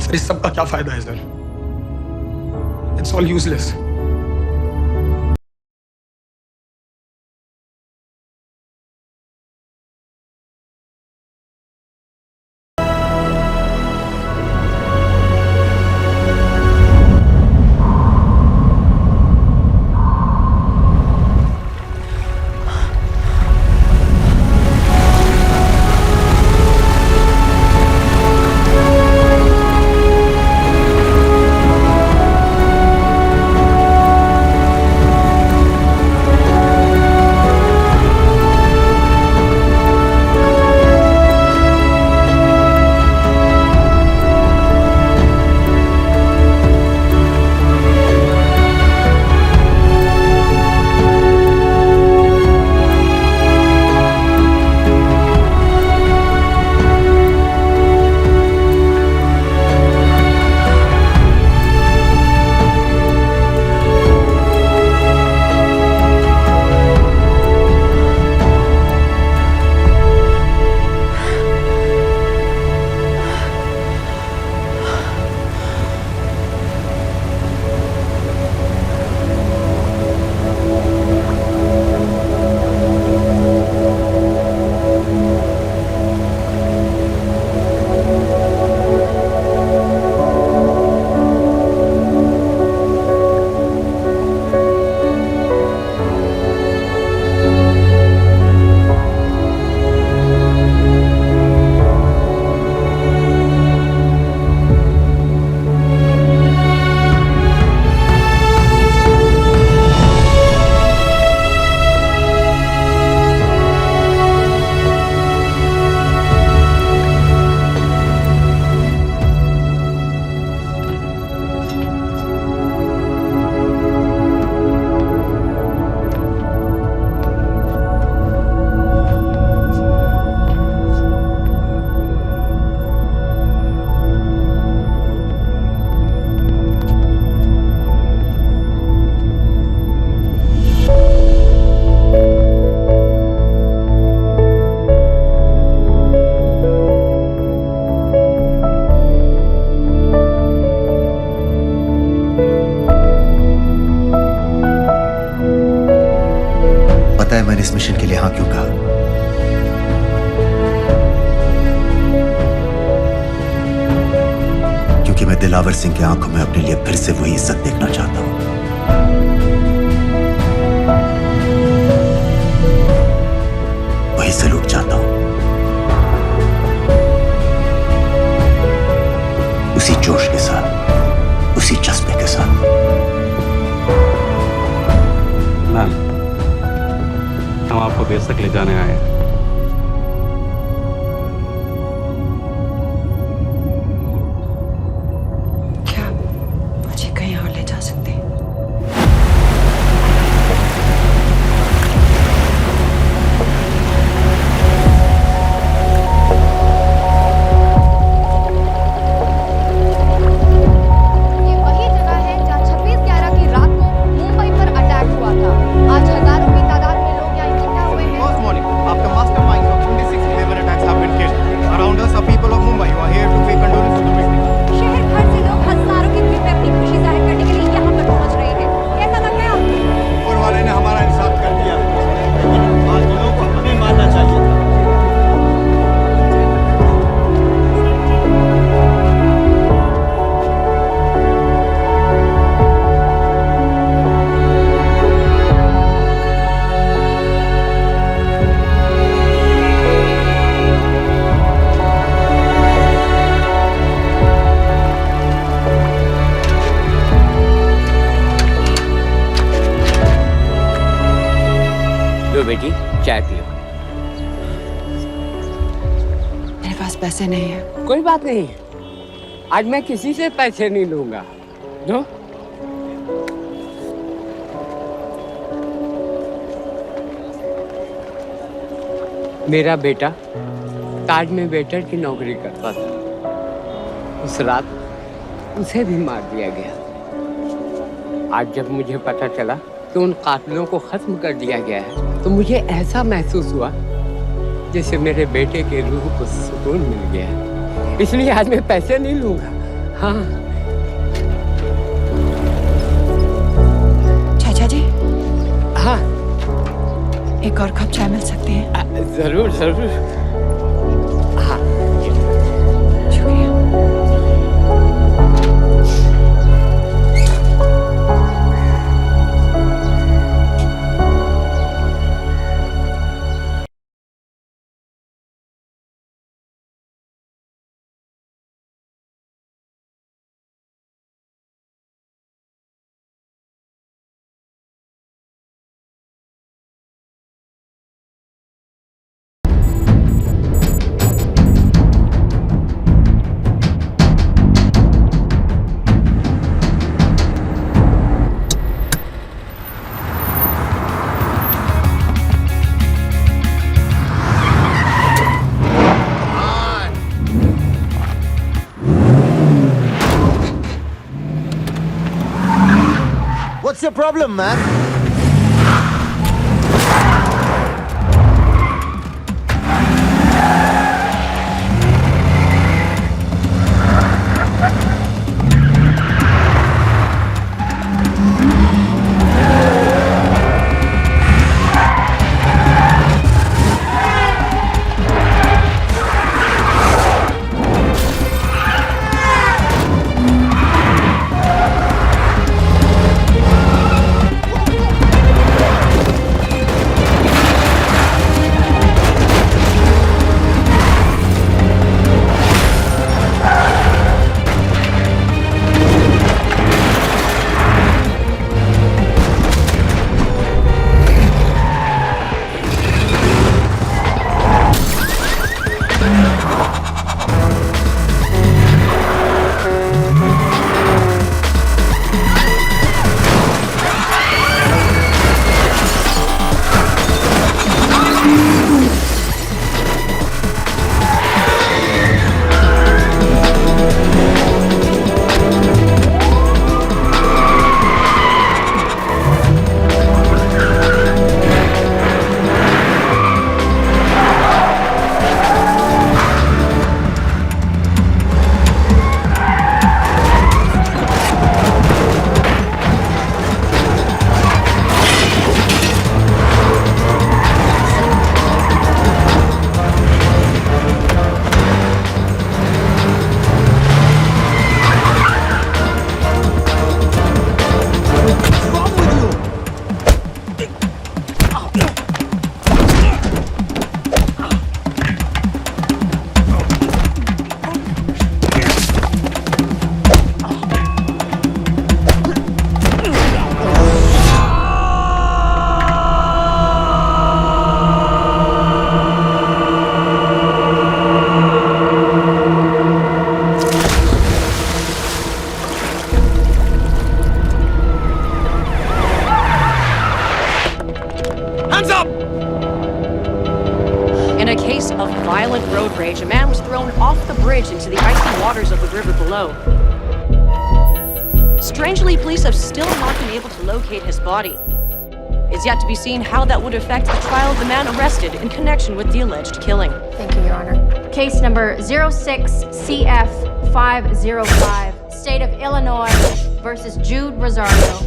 सर इस सब का क्या फायदा है sir? It's all useless. Dilawar Singh की आंखों में अपने लिए फिर से वही इज्जत देखना चाहता हूं। वही सलूट चाहता हूं, उसी जोश के साथ, उसी जज्बे के साथ। मैम, हम आपको बेस तक ले जाने आए हैं। क्या मुझे कहीं और ले जा सकते हैं? ये वही जगह है जहाँ 26/11 की रात को मुंबई पर अटैक हुआ था। आज हजारों की तादाद में लोग यहाँ इकट्ठा हुए हैं। First morning, after masterminds of 26/11 attacks have been killed, around us are people of Mumbai who are here to pay condolence to the victims. शहर भर से लोग हजारों की भीड़ में अपनी खुशी जाहिर करने के लिए यहाँ पर पहुँच रहे हैं। कैसा लग रहा है आपको? ऊपर वाले ने हमारा इंसाफ कर दिया, लेकिन बादलों को हमें मानना चाहिए था। लो बेटी, चाय पियो। मेरे पास पैसे नहीं है। कोई बात नहीं, आज मैं किसी से पैसे नहीं लूंगा। लो। मेरा बेटा ताज में वेटर की नौकरी करता था। उस रात उसे भी मार दिया गया। आज जब मुझे पता चला कि उन कातिलों को खत्म कर दिया गया है, तो मुझे ऐसा महसूस हुआ जैसे मेरे बेटे के रूह को सुकून मिल गया है। इसलिए आज मैं पैसे नहीं लूंगा। हाँ। चाचा जी। हाँ। एक और कप चाय मिल सकती है? जरूर जरूर। हाँ। शुक्रिया। What's your problem, man? violent road rage, a man was thrown off the bridge into the icy waters of the river below. Strangely, police have still not been able to locate his body. It's yet to be seen how that would affect the trial of the man arrested in connection with the alleged killing. Thank you, Your Honor. Case number 06CF505, State of Illinois versus Jude Rosario.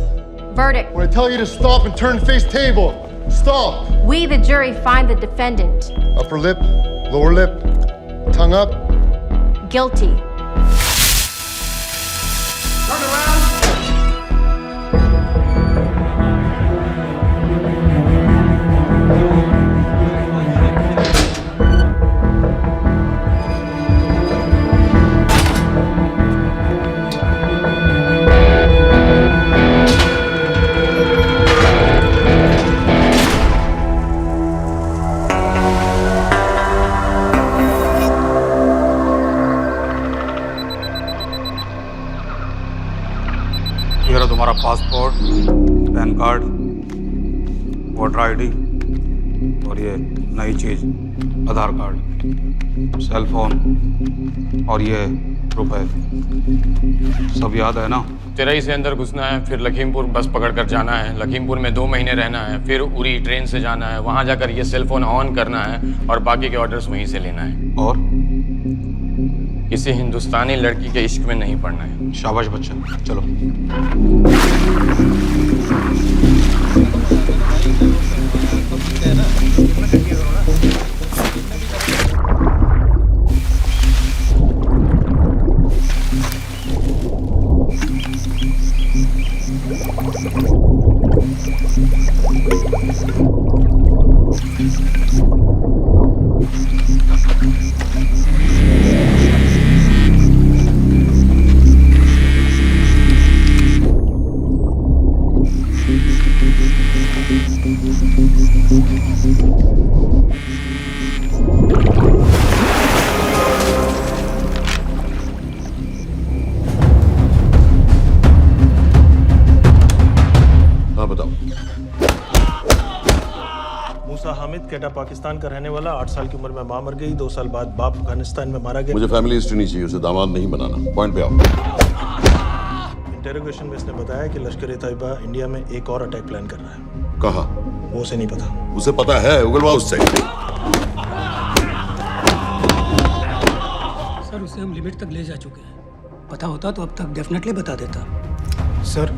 Verdict. When I tell you to stop and turn face table, stop. We, the jury, find the defendant Upper lip, lower lip, tongue up. guilty. ये रहा तुम्हारा passport, pan card, voter ID और ये नई चीज आधार card, cell phone और ये रुपए। सब याद है ना? तेरई से अंदर घुसना है, फिर लखीमपुर बस पकड़कर जाना है, लखीमपुर में 2 महीने रहना है, फिर उरी ट्रेन से जाना है, वहां जाकर ये सेल फोन ऑन करना है और बाकी के ऑर्डर्स वहीं से लेना है। और किसी हिंदुस्तानी लड़की के इश्क में नहीं पड़ना है। शाबाश बच्चा, चलो। कैटा पाकिस्तान का रहने वाला, 8 साल की उम्र में मां मर गई, 2 साल बाद बाप अफगानिस्तान में मारा गया। मुझे फैमिली हिस्ट्री नहीं चाहिए, उसे दामाद नहीं बनाना। पॉइंट पे आओ। इंटेरोगेशन में इसने बताया कि लश्कर-ए-तैयबा इंडिया में एक और अटैक प्लान कर रहा है। कहाँ? वो उसे नहीं पता। उसे पता है, उगलवा उससे। सर उसे हम लिमिट तक ले जा चुके हैं। पता होता तो अब तक डेफिनेटली बता देता। सर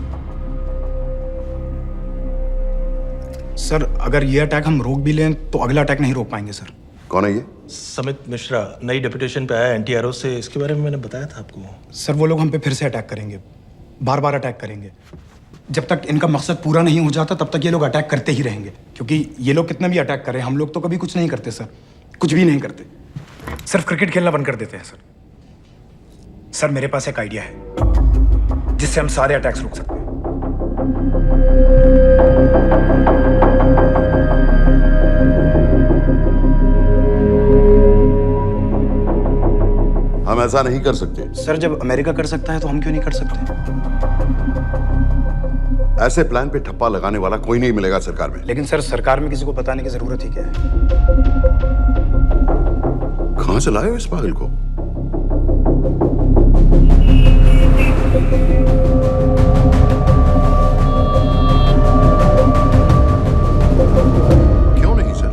अगर ये अटैक हम रोक भी लें तो अगला अटैक नहीं रोक पाएंगे सर। कौन है ये? समित मिश्रा, नई डेपुटेशन पे आया एनटीआरओ से। इसके बारे में मैंने बताया था आपको। सर वो लोग हम पे फिर से अटैक करेंगे, बार बार अटैक करेंगे। जब तक इनका मकसद पूरा नहीं हो जाता तब तक ये लोग अटैक करते ही रहेंगे, क्योंकि ये लोग कितना भी अटैक करें हम लोग तो कभी कुछ नहीं करते सर, कुछ भी नहीं करते, सिर्फ क्रिकेट खेलना बंद कर देते हैं सर। सर मेरे पास एक आइडिया है जिससे हम सारे अटैक्स रोक सकते हैं। हम ऐसा नहीं कर सकते। सर जब अमेरिका कर सकता है तो हम क्यों नहीं कर सकते? ऐसे प्लान पे ठप्पा लगाने वाला कोई नहीं मिलेगा सरकार में। लेकिन सर सरकार में किसी को बताने की जरूरत ही क्या है? कहां से लाए हो इस पागल को? क्यों नहीं सर?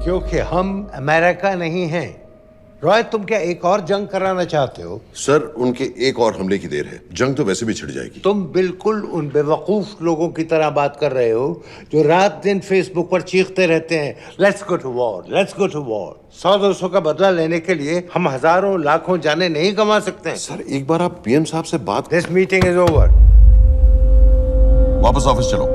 क्योंकि हम अमेरिका नहीं हैं। रॉय तुम क्या एक और जंग कराना चाहते हो? सर उनके एक और हमले की देर है, जंग तो वैसे भी छिड़ जाएगी। तुम बिल्कुल उन बेवकूफ लोगों की तरह बात कर रहे हो जो रात दिन फेसबुक पर चीखते रहते हैं let's go to war, let's go to war. 100-200 का बदला लेने के लिए हम हजारों लाखों जाने नहीं कमा सकते हैं। सर एक बार आप पीएम साहब से बात। This meeting is over. वापस ऑफिस चलो।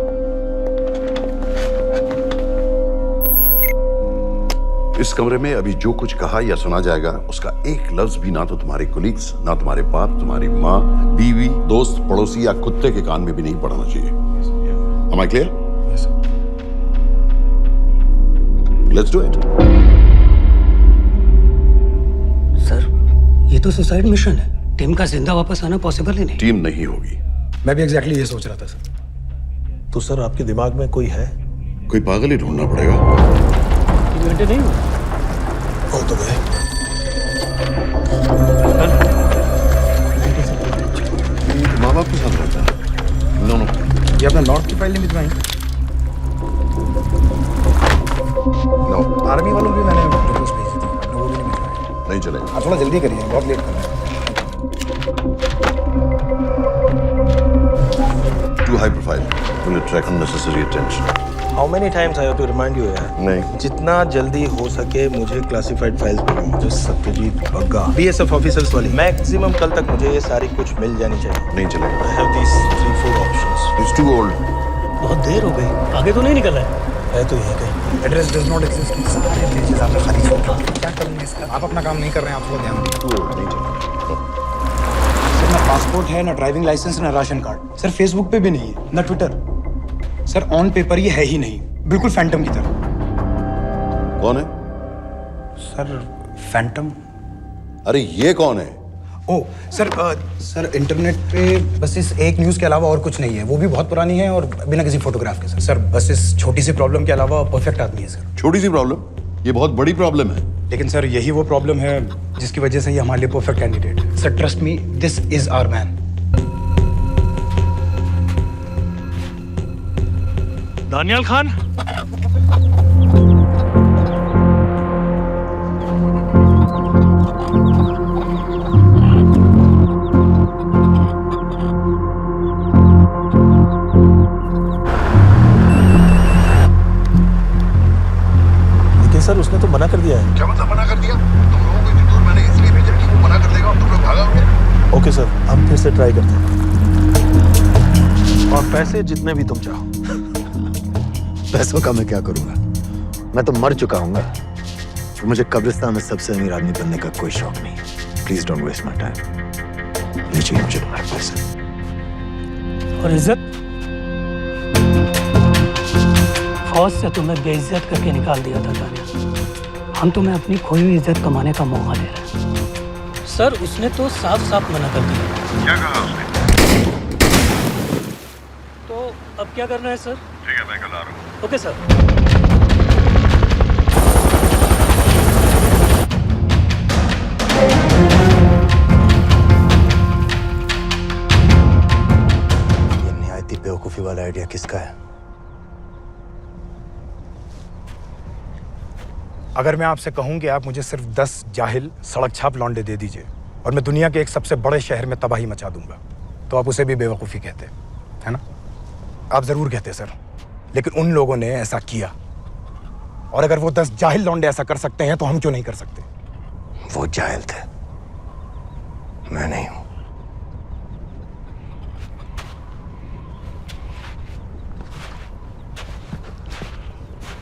इस कमरे में अभी जो कुछ कहा या सुना जाएगा उसका एक लफ्ज भी ना तो तुम्हारे कोलीग्स, ना तुम्हारे बाप, तुम्हारी माँ, बीवी, दोस्त, पड़ोसी या कुत्ते के कान में भी नहीं पड़ना चाहिए। Am I clear? Yes, sir. Let's do it. Sir ये तो सुसाइड मिशन है, टीम का जिंदा वापस आना पॉसिबल ही नहीं। टीम नहीं होगी। मैं भी एग्जैक्टली ये सोच रहा था सर। तो सर आपके दिमाग में कोई है? कोई पागल ही ढूंढना पड़ेगा। 3 घंटे नहीं हुआ। हो तो गए। माँ बाप के साथ रहता है? नो नो, ये अपना नॉर्थ की फाइल नहीं भिजवाई? नो। आर्मी वालों की मैंने रिक्वेस्ट भेजी थी, आपने वो भी नहीं भिजवाई। नहीं चलेगा। आप थोड़ा जल्दी करिए, बहुत लेट कर रहे हैं। Too high profile will attract unnecessary attention. How many times I have to remind you यार? नहीं। जितना जल्दी हो सके मुझे क्लासिफाइड फाइल्स भेजो, जो सत्यजीत बग्गा BSF ऑफिसर्स वाली। मैक्सिमम कल तक मुझे ये सारी कुछ मिल जानी चाहिए। नहीं चलेगा। I have these 3-4 options. It's too old. बहुत देर हो गई, आगे तो नहीं निकल रहा है तो ये कहीं। Address does not exist. सारे पेजेस आपने खाली छोड़ दिए। क्या करूंगा इसका? आप अपना काम नहीं कर रहे हैं, आप थोड़ा ध्यान दीजिए। Too old, नहीं चलेगा। सर ना पासपोर्ट है, ना ड्राइविंग लाइसेंस, ना राशन कार्ड। सर फेसबुक पे भी नहीं है, ना ट्विटर। सर ऑन पेपर ये है ही नहीं, बिल्कुल फैंटम की तरह। कौन है? Sir Phantom. अरे ये कौन है? ओ सर सर इंटरनेट पे बस इस एक न्यूज़ के अलावा और कुछ नहीं है, वो भी बहुत पुरानी है और बिना किसी फोटोग्राफ के। सर बस इस छोटी सी प्रॉब्लम के अलावा परफेक्ट आदमी है सर। छोटी सी प्रॉब्लम? ये बहुत बड़ी प्रॉब्लम है। लेकिन सर यही वो प्रॉब्लम है जिसकी वजह से ये हमारे लिए परफेक्ट कैंडिडेट है। Sir trust me, this is our man. Daniyal Khan. लेकिन सर उसने तो मना कर दिया है। क्या मतलब मना कर दिया? तुम लोगों को इतनी दूर मैंने इसलिए भेजा कि वो मना कर देगा और तुम लोग भागोगे। ओके सर, हम फिर से ट्राई करते हैं। और पैसे जितने भी तुम चाहो। पैसों का मैं क्या करूंगा? मैं तो मर चुका हूंगा। तो मुझे कब्रिस्तान में सबसे अमीर आदमी बनने का कोई शौक नहीं। Please don't waste my time. ये चाहिए मुझे तुम्हारे पैसे। और इज्जत? फौज से तुम्हें बेइज्जत करके निकाल दिया था दानिया। हम तुम्हें अपनी खोई हुई इज्जत कमाने का मौका दे रहे हैं। सर उसने तो साफ साफ मना कर दिया। क्या कहा उसने? तो अब क्या करना है सर? ठीक है, मैं कल आ रहा हूँ। Okay sir. ये निहायती बेवकूफी वाला आइडिया किसका है? अगर मैं आपसे कहूं कि आप मुझे सिर्फ 10 जाहिल सड़क छाप लौंडे दे दीजिए और मैं दुनिया के एक सबसे बड़े शहर में तबाही मचा दूंगा, तो आप उसे भी बेवकूफ़ी कहते, है ना? आप ज़रूर कहते सर, लेकिन उन लोगों ने ऐसा किया। और अगर वो 10 जाहिल लौंडे ऐसा कर सकते हैं तो हम क्यों नहीं कर सकते? वो जाहिल थे, मैं नहीं हूं।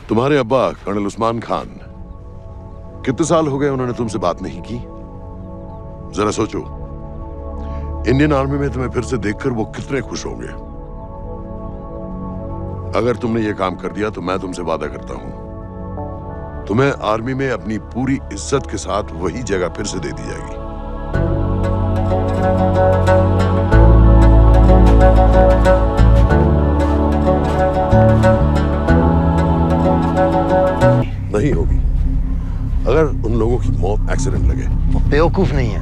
तुम्हारे अब्बा कर्नल उस्मान खान, कितने साल हो गए उन्होंने तुमसे बात नहीं की? जरा सोचो, इंडियन आर्मी में तुम्हें फिर से देखकर वो कितने खुश होंगे। अगर तुमने ये काम कर दिया तो मैं तुमसे वादा करता हूं, तुम्हें आर्मी में अपनी पूरी इज्जत के साथ वही जगह फिर से दे दी जाएगी। नहीं होगी। अगर उन लोगों की मौत एक्सीडेंट लगे। वो बेवकूफ नहीं है,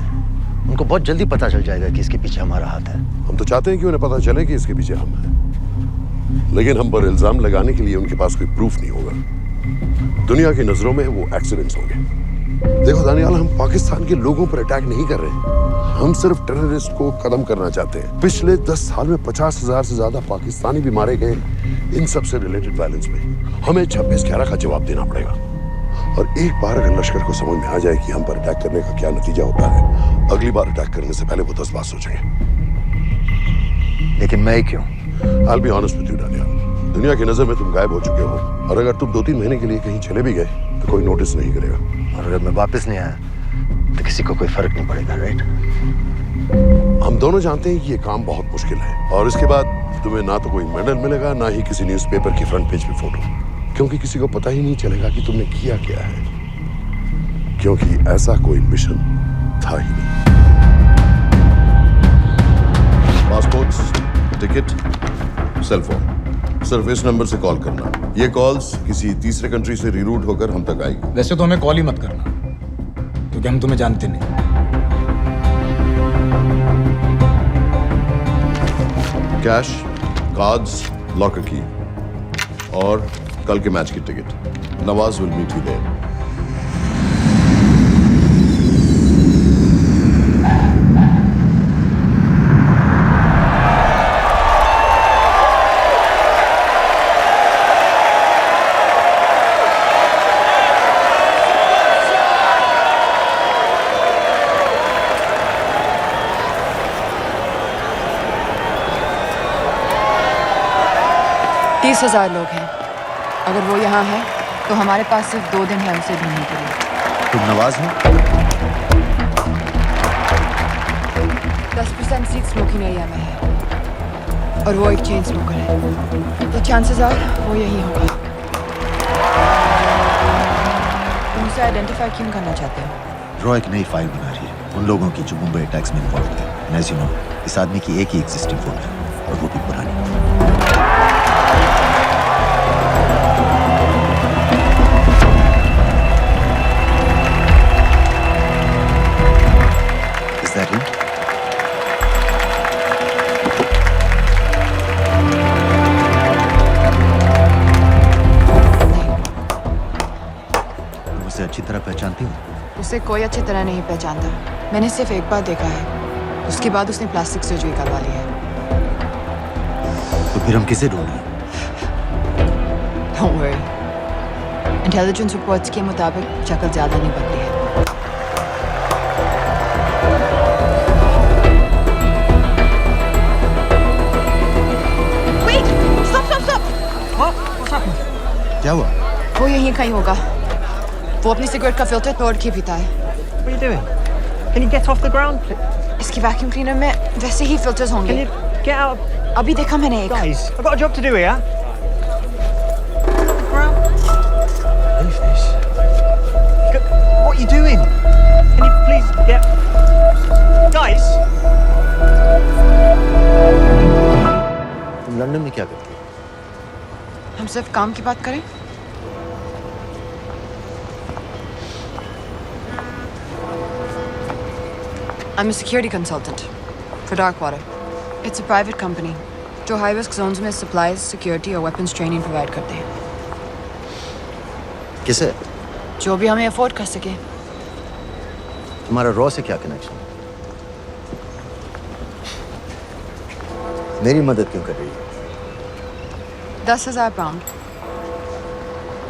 उनको बहुत जल्दी पता चल जाएगा कि इसके पीछे हमारा हाथ है। हम तो चाहते हैं कि उन्हें पता चले कि इसके पीछे हम हैं, लेकिन हम पर इल्जाम लगाने के लिए उनके पास कोई प्रूफ नहीं होगा। दुनिया की नजरों में वो एक्सीडेंट्स होंगे। देखो दानियाल, हम पाकिस्तान के लोगों पर अटैक नहीं कर रहे, हम सिर्फ टेररिस्ट को खत्म करना चाहते हैं। पिछले 10 साल में 50,000 से ज्यादा पाकिस्तानी भी मारे गए इन सब से रिलेटेड वायलेंस में। हमें 26/11 का जवाब देना पड़ेगा। और एक बार अगर लश्कर को समझ में आ जाए कि हम पर अटैक करने का क्या नतीजा होता है, अगली बार अटैक करने से पहले वो 10 बार सोचेंगे। लेकिन मैं क्यों? I'll be honest with you, Daniyal, दुनिया की नजर में तुम गायब हो चुके हो, और अगर तुम 2-3 महीने के लिए कहीं चले भी गए तो कोई नोटिस नहीं करेगा। और अगर मैं वापस नहीं आया तो किसी को कोई फर्क नहीं पड़ेगा, राइट? हम दोनों जानते हैं कि ये काम बहुत मुश्किल है, और इसके बाद तुम्हें ना तो कोई मेडल मिलेगा, ना ही किसी न्यूज़पेपर की फ्रंट पेज पे फोटो, क्योंकि किसी को पता ही नहीं चलेगा कि तुमने किया क्या है, क्योंकि ऐसा कोई मिशन था ही नहीं। पासपोर्ट्स, टिकट, सेलफोन, सिर्फ इस नंबर से कॉल करना। ये कॉल्स किसी तीसरे कंट्री से रीरूट होकर हम तक आएगी। वैसे तो हमें कॉल ही मत करना, क्योंकि हम तुम्हें जानते नहीं। कैश, कार्ड्स, लॉकर की और कल के मैच की ticket. Nawaz will meet you there. तीस 30,000 लोग हैं। अगर वो यहाँ है तो हमारे पास सिर्फ 2 दिन है उसे ढूंढने के लिए। तुम नवाज हो? 10% सीट स्मोकिंग एरिया में है और वो एक चेन स्मोकर है, तो चांसेस आर वो यही होगा। तुम उसे आइडेंटिफाई क्यों करना चाहते हो? रॉ एक नई फाइल बना रही है उन लोगों की जो मुंबई अटैक्स में इन्वॉल्व थे। And as you know, इस आदमी की एक ही एग्जिस्टिंग फोन है और वो भी पुरानी। उसे अच्छी तरह पहचानती हो? उसे कोई अच्छी तरह नहीं पहचानता। मैंने सिर्फ एक बार देखा है, उसके बाद उसने प्लास्टिक सर्जरी करवा ली है। तो फिर हम किसे ढूंढें? Don't worry. इंटेलिजेंस रिपोर्ट्स के मुताबिक शक्ल ज्यादा नहीं बदली है। Wait! Stop! क्या हुआ? वो यहीं कहीं होगा। वो अपनी सिगरेट का फिल्टर तोड़ के पीता है। What are you doing? Can you get off the ground, please? इसकी वैक्यूम क्लीनर में वैसे ही फिल्टर्स होंगे। Can you get out? अभी देखा मैंने एक। Guys, I've got a job to do here. Leave this. What are you doing? Can you please get... Guys! तुम London में क्या करती हो? हम सिर्फ काम की बात करें? I'm a security consultant for Darkwater. It's a private company जो high risk zones में supplies, security और weapons training provide करते हैं। किसे? जो भी हमें afford कर सके। तुम्हारा रॉ से क्या कनेक्शन? मेरी मदद क्यों कर रही है? 10,000 pound.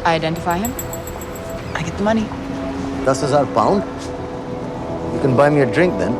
I identify him. I get the money. 10,000 pound? You can buy me a drink then.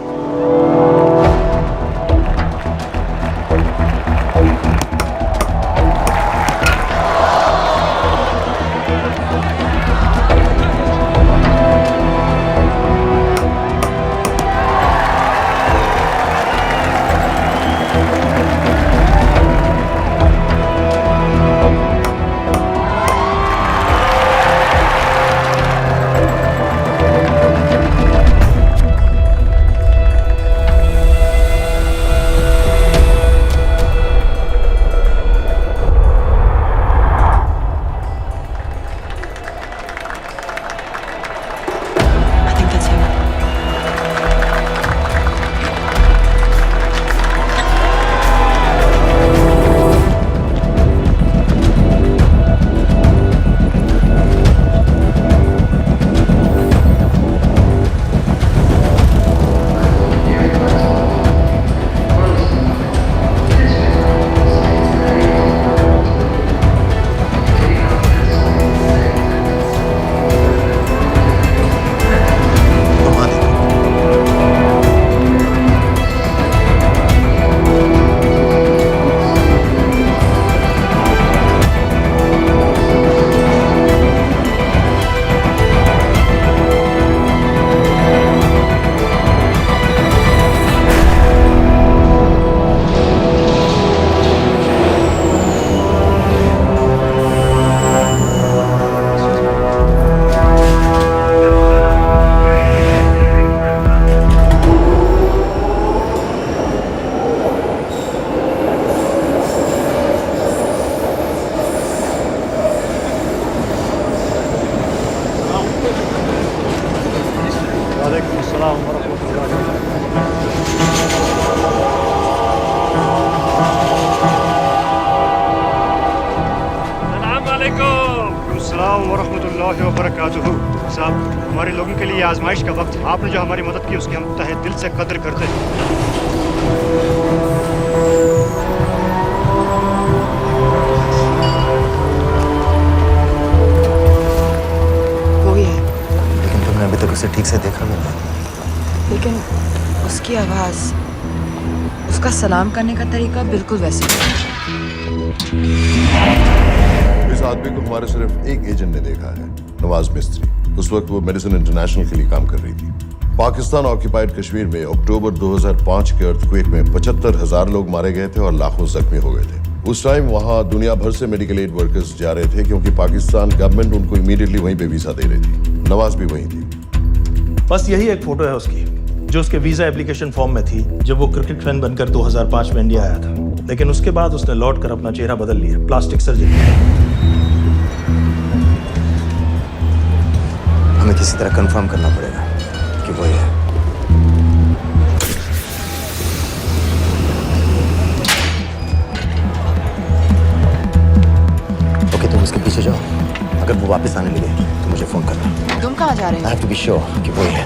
वालेकुम अस्सलाम वरहमतुल्लाहि अस्सलाम वरहमतुल्लाहि वबरकातुहू। साहब, हमारे लोगों के लिए आजमाइश का वक्त है। आपने जो हमारी मदद की उसकी हम तहे दिल से कद्र करते हैं। वो ही है, लेकिन तुमने अभी तक उसे ठीक से देखा भी नहीं। लेकिन उसकी आवाज, उसका सलाम करने का तरीका बिल्कुल वैसे ही है। इस आदमी को हमारे सिर्फ एक एजेंट ने देखा है, नवाज मिस्त्री। उस वक्त वो मेडिसिन इंटरनेशनल के लिए काम कर रही थी। पाकिस्तान ऑक्यूपाइड कश्मीर में अक्टूबर 2005 के अर्थक्वेक में 75,000 लोग मारे गए थे और लाखों जख्मी हो गए थे। उस टाइम वहां दुनिया भर से मेडिकल एड वर्कर्स जा रहे थे क्योंकि पाकिस्तान गवर्नमेंट उनको इमीडिएटली वहीं पे वीजा दे रही थी। नवाज भी वहीं थी। बस यही एक फोटो है उसकी, जो उसके वीजा एप्लीकेशन फॉर्म में थी जब वो क्रिकेट फैन बनकर 2005 में इंडिया आया था। लेकिन उसके बाद उसने लौट कर अपना चेहरा बदल लिया, प्लास्टिक सर्जरी। हमें किसी तरह कंफर्म करना पड़ेगा कि वो है। ओके, तुम उसके पीछे जाओ। अगर वो वापस आने लगे तो मुझे फोन करना। तुम कहाँ जा रहे हो? I have to be sure कि वो है।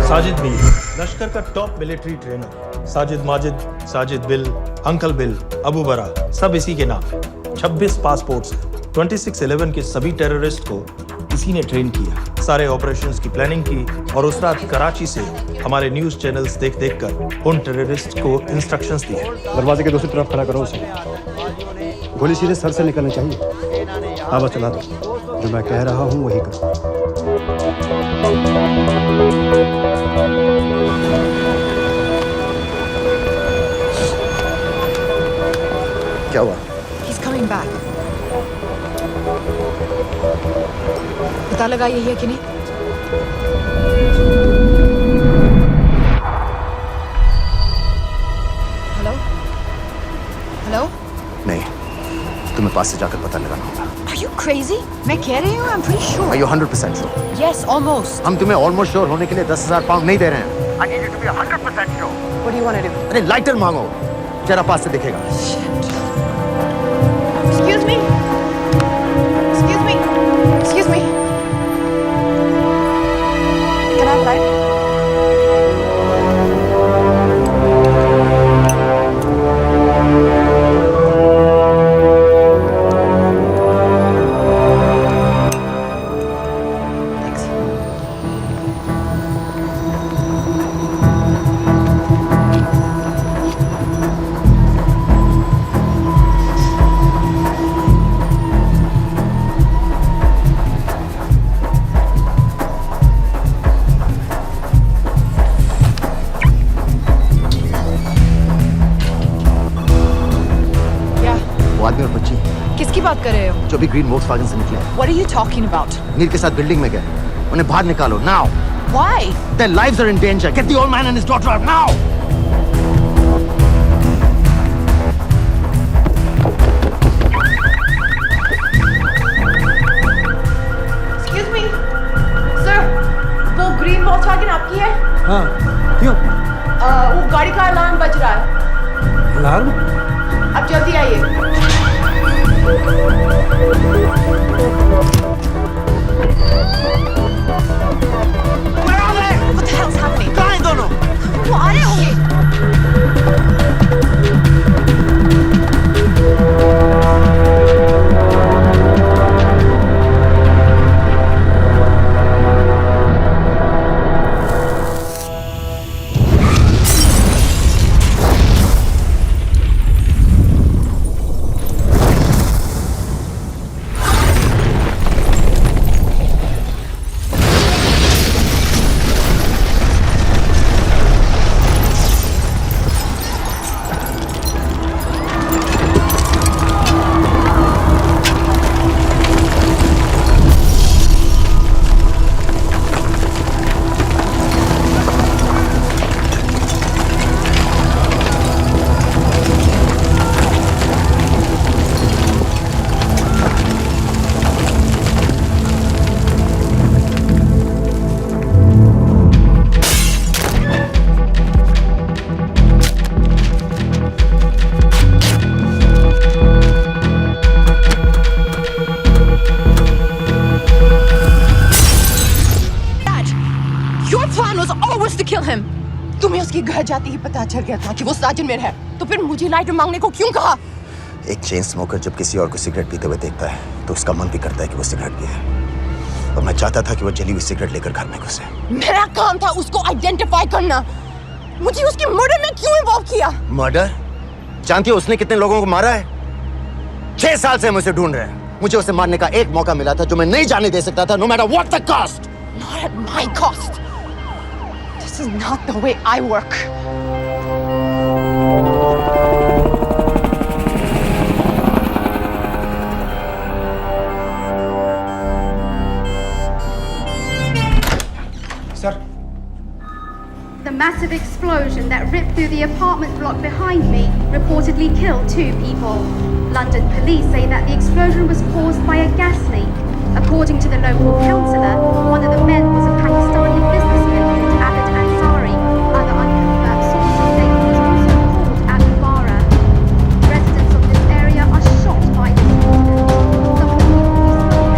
साजिद बिल, लश्कर का top military trainer. Sajid Majid, Sajid bill, uncle bill, Abu बरा, सब इसी के नाम है। 26 पासपोर्ट्स हैं। 26/11 के सभी टेररिस्ट को इसी ने ट्रेन किया। सारे ऑपरेशंस की प्लानिंग की और उस रात कराची से हमारे न्यूज चैनल्स देख देख कर उन टेररिस्ट को इंस्ट्रक्शंस दिए। दरवाजे के दूसरी तरफ खड़ा करो उसे। गोली सीधे सर से निकलनी चाहिए। हाँ बस चला दो। जो मैं कह रहा हूँ वही करो। क्या हुआ? He's coming back. पता लगा यही है कि नहीं? हेलो? हेलो? नहीं, तुम्हें पास से जाकर पता लगाना होगा। Are you crazy? मैं कह रही हूँ, I'm pretty sure. Are you 100% sure? Yes, almost. हम तुम्हें ऑलमोस्ट श्योर होने के लिए 10,000 पाउंड नहीं दे रहे हैं. I need you to be 100% sure. What do you want to do? अरे लाइटर मांगो, जरा पास से दिखेगा. Excuse me. Excuse me. Excuse me. Can I have light? किसकी बात कर रहे हो? जो भी ग्रीन वोक्सवैगन से निकले. What are you talking about? नीर के साथ बिल्डिंग में गए. उन्हें बाहर निकालो now. Why? Their lives are in danger. Get the old man and his daughter out now. Excuse me, sir. वो ग्रीन वोक्सवैगन आपकी है? हाँ, क्यों? वो गाड़ी का अलार्म बज रहा है. अलार्म? अब जल्दी आइए. Where are they? What the hell's happening? कहाँ हैं दोनों? वो आ रहे होंगे. तुम्हें उसके घर जाते ही पता चल गया था कि वो साजन में है, तो फिर मुझे लाइटर मांगने को क्यों कहा? एक चेन स्मोकर जब किसी और को सिगरेट पीते हुए देखता है तो उसका मन भी करता है कि वो सिगरेट पिए. और मैं चाहता था कि वो जली हुई सिगरेट लेकर घर में घुसे. मेरा काम था उसको आइडेंटिफाई करना. मुझे उसके मर्डर में क्यों इन्वॉल्व किया? मर्डर? जानती हो उसने कितने लोगों को मारा है? 6 साल से हम उसे ढूंढ रहे हैं. मुझे उसे मारने का एक मौका मिला था जो मैं नहीं जाने दे सकता था, no matter what the cost. Not at my cost. This is not the way I work. Sir. The massive explosion that ripped through the apartment block behind me reportedly killed 2 people. London police say that the explosion was caused by a gas leak. According to the local councillor, one of the men was a Pakistani businessman called Abid Ansari. Other unconfirmed sources say he was also called Abu Bara. Residents of this area are shocked by this incident. Some of the people we spoke with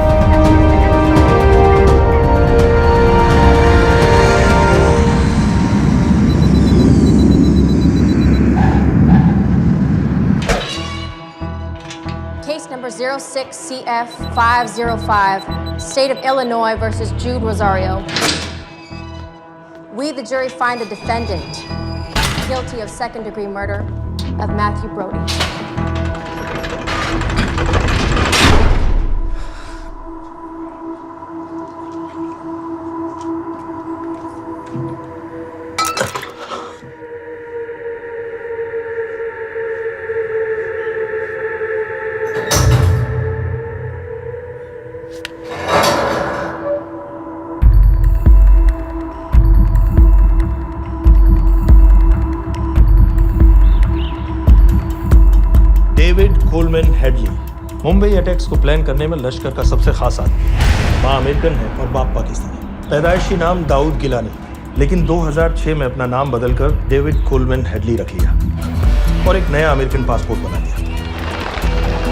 say that Mr. Case number 06CF505, State of Illinois versus Jude Rosario. We, the jury, find the defendant guilty of second-degree murder of Matthew Brody. David Coleman Headley Mumbai attacks को plan करने में लश्कर का सबसे खास आदमी, माँ American है और बाप पाकिस्तानी। पैदाइशी नाम दाऊद गिलानी, लेकिन 2006 में अपना नाम बदलकर डेविड कोलमैन हेडली रख लिया और एक नया अमेरिकन पासपोर्ट बना लिया।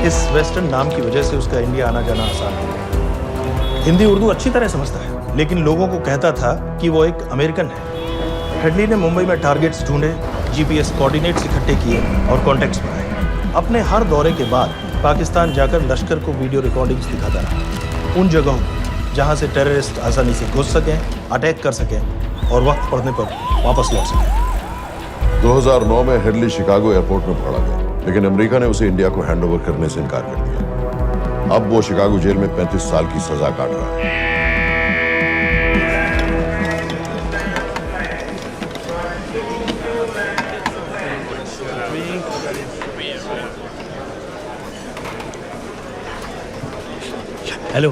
इस वेस्टर्न नाम की वजह से उसका इंडिया आना जाना आसान है। हिंदी उर्दू अच्छी तरह समझता है, लेकिन लोगों को कहता था कि वो एक अमेरिकन है। हेडली ने मुंबई में टारगेट्स ढूंढे, जीपीएस कोऑर्डिनेट्स इकट्ठे किए और कॉन्टैक्ट्स बनाए। अपने हर दौरे के बाद पाकिस्तान जाकर लश्कर को वीडियो रिकॉर्डिंग्स दिखाता रहा, उन जगहों जहां से टेररिस्ट आसानी से घुस सकें, अटैक कर सकें और वक्त पड़ने पर वापस लौट सकें। 2009 में हेडली शिकागो एयरपोर्ट में पकड़ा गया, लेकिन अमेरिका ने उसे इंडिया को हैंडओवर करने से इनकार कर दिया। अब वो शिकागो जेल में 35 साल की सजा काट रहा है। हेलो,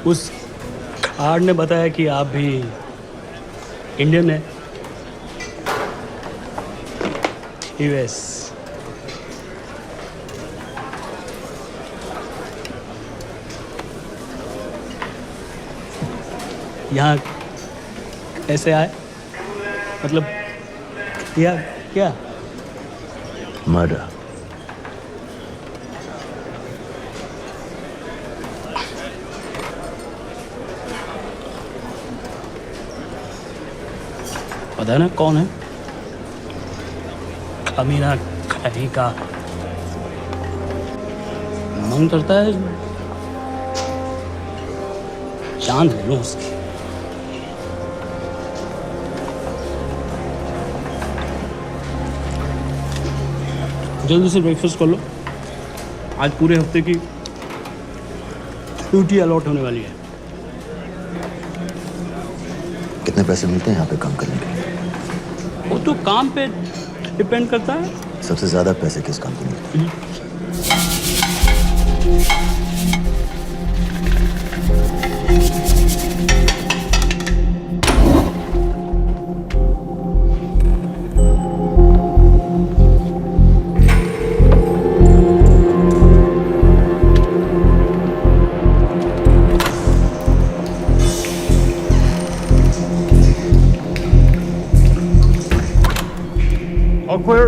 उस कार्ड ने बताया कि आप भी इंडियन है। यूएस। यहाँ कैसे आए? मतलब क्या? मर्डर। पता ना कौन है? कमीना कहीं का। मन करता है जान ले लो उसकी। जल्दी से ब्रेकफास्ट कर लो, आज पूरे हफ्ते की ड्यूटी अलॉट होने वाली है। कितने पैसे मिलते हैं यहाँ पे काम करने के लिए? वो तो काम पे डिपेंड करता है। सबसे ज्यादा पैसे किस काम को मिलते हैं? All clear?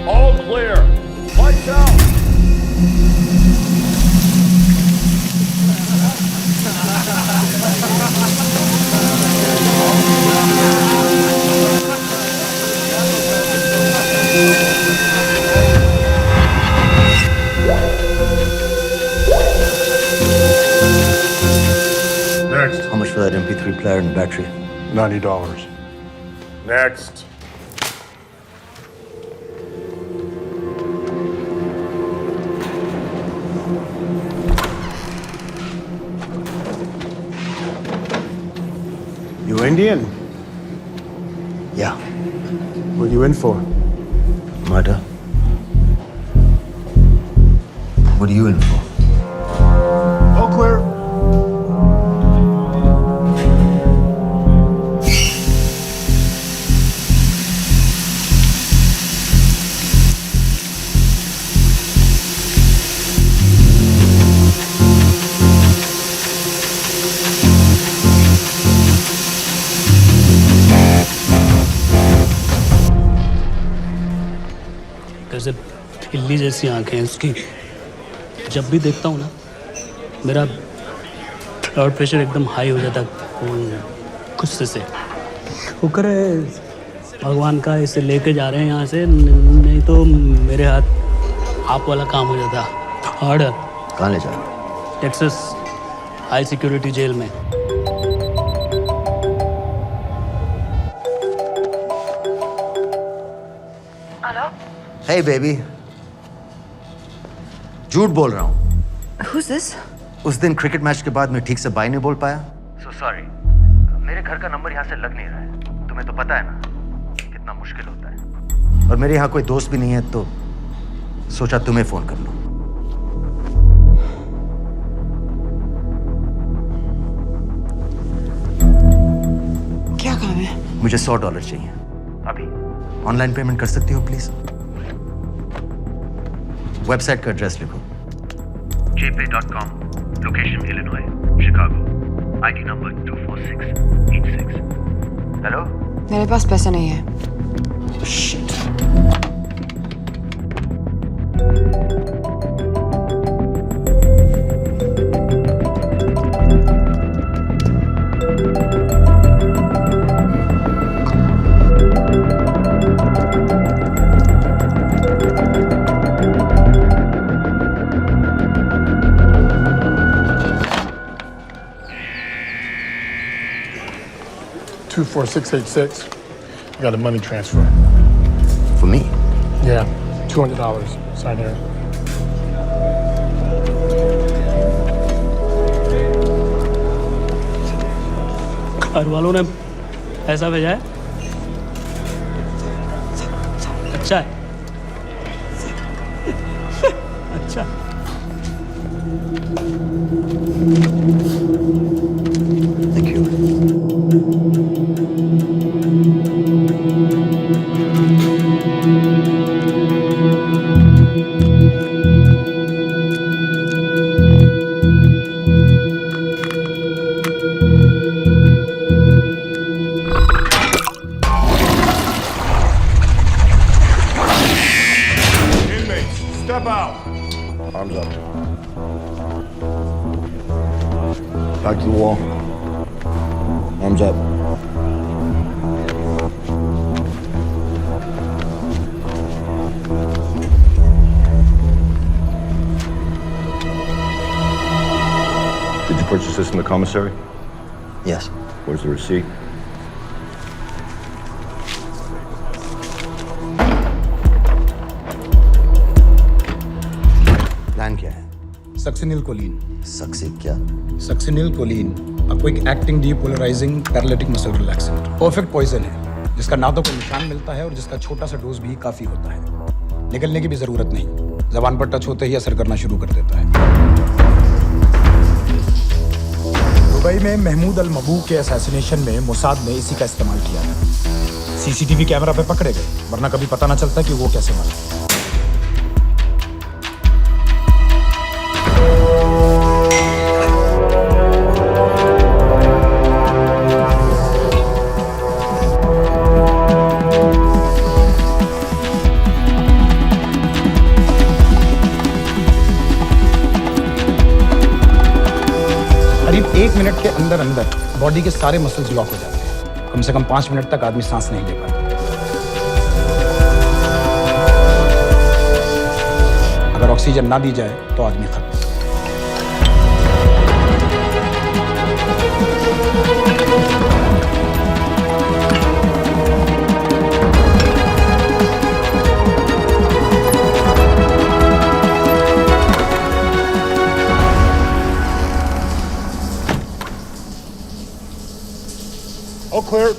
All clear. Lights out. Next. How much for that MP3 player and battery? $90. Next. You Indian? Yeah. What are you in for? Murder. What are you in for? All clear? कैसे बिल्ली जैसी आंखें हैं उसकी। जब भी देखता हूँ ना, मेरा ब्लड प्रेशर एकदम हाई हो जाता है गुस्से से। शुक्र है भगवान का इसे लेके जा रहे हैं यहाँ से, नहीं तो मेरे हाथ आप वाला काम हो जाता। ऑर्डर। कहाँ ले जा रहे हो? टेक्सास हाई सिक्योरिटी जेल में। Hey baby. झूठ बोल रहा हूँ। Who's this? उस दिन क्रिकेट मैच के बाद मैं ठीक से बाय नहीं बोल पाया, so सॉरी, मेरे घर का नंबर यहाँ से लग नहीं रहा है। तुम्हें तो पता है ना कितना मुश्किल होता है। और मेरे यहाँ कोई दोस्त भी नहीं है, तो सोचा तुम्हें फोन कर लूं। क्या काम है? मुझे $100 चाहिए अभी। ऑनलाइन पेमेंट कर सकती हो प्लीज? वेबसाइट का एड्रेस लिखो। jpay.com, location Illinois, Chicago, ID number 24686। Hello? मेरे पास पैसे नहीं है। Shit. $24686. I got a money transfer. For me? Yeah, $200. Sign here. घर वालों ने पैसा भेजा है? अच्छा है। अच्छा। Thank you. Inmates, step out. Arms up. Back to the wall. Arms up. Did you purchase this in the commissary? Yes. Where's the receipt? Plan क्या है? Succinylcholine. सक्सी क्या? Succinylcholine, a quick acting depolarizing paralytic muscle relaxant। Perfect poison है जिसका ना तो कोई निशान मिलता है और जिसका छोटा सा डोज भी काफी होता है। निकलने की भी जरूरत नहीं, जबान पर टच होते ही असर करना शुरू कर देता है। दुबई में महमूद अल मबूक के असैसिनेशन में मोसाद ने इसी का इस्तेमाल किया था। सीसीटीवी कैमरा पे पकड़े गए, वरना कभी पता ना चलता कि वो कैसे मरा। करीब 1 मिनट के अंदर अंदर बॉडी के सारे मसल्स लॉक हो जाते हैं। कम से कम 5 मिनट तक आदमी सांस नहीं ले पाता। अगर ऑक्सीजन ना दी जाए तो आदमी खत्म। All clear.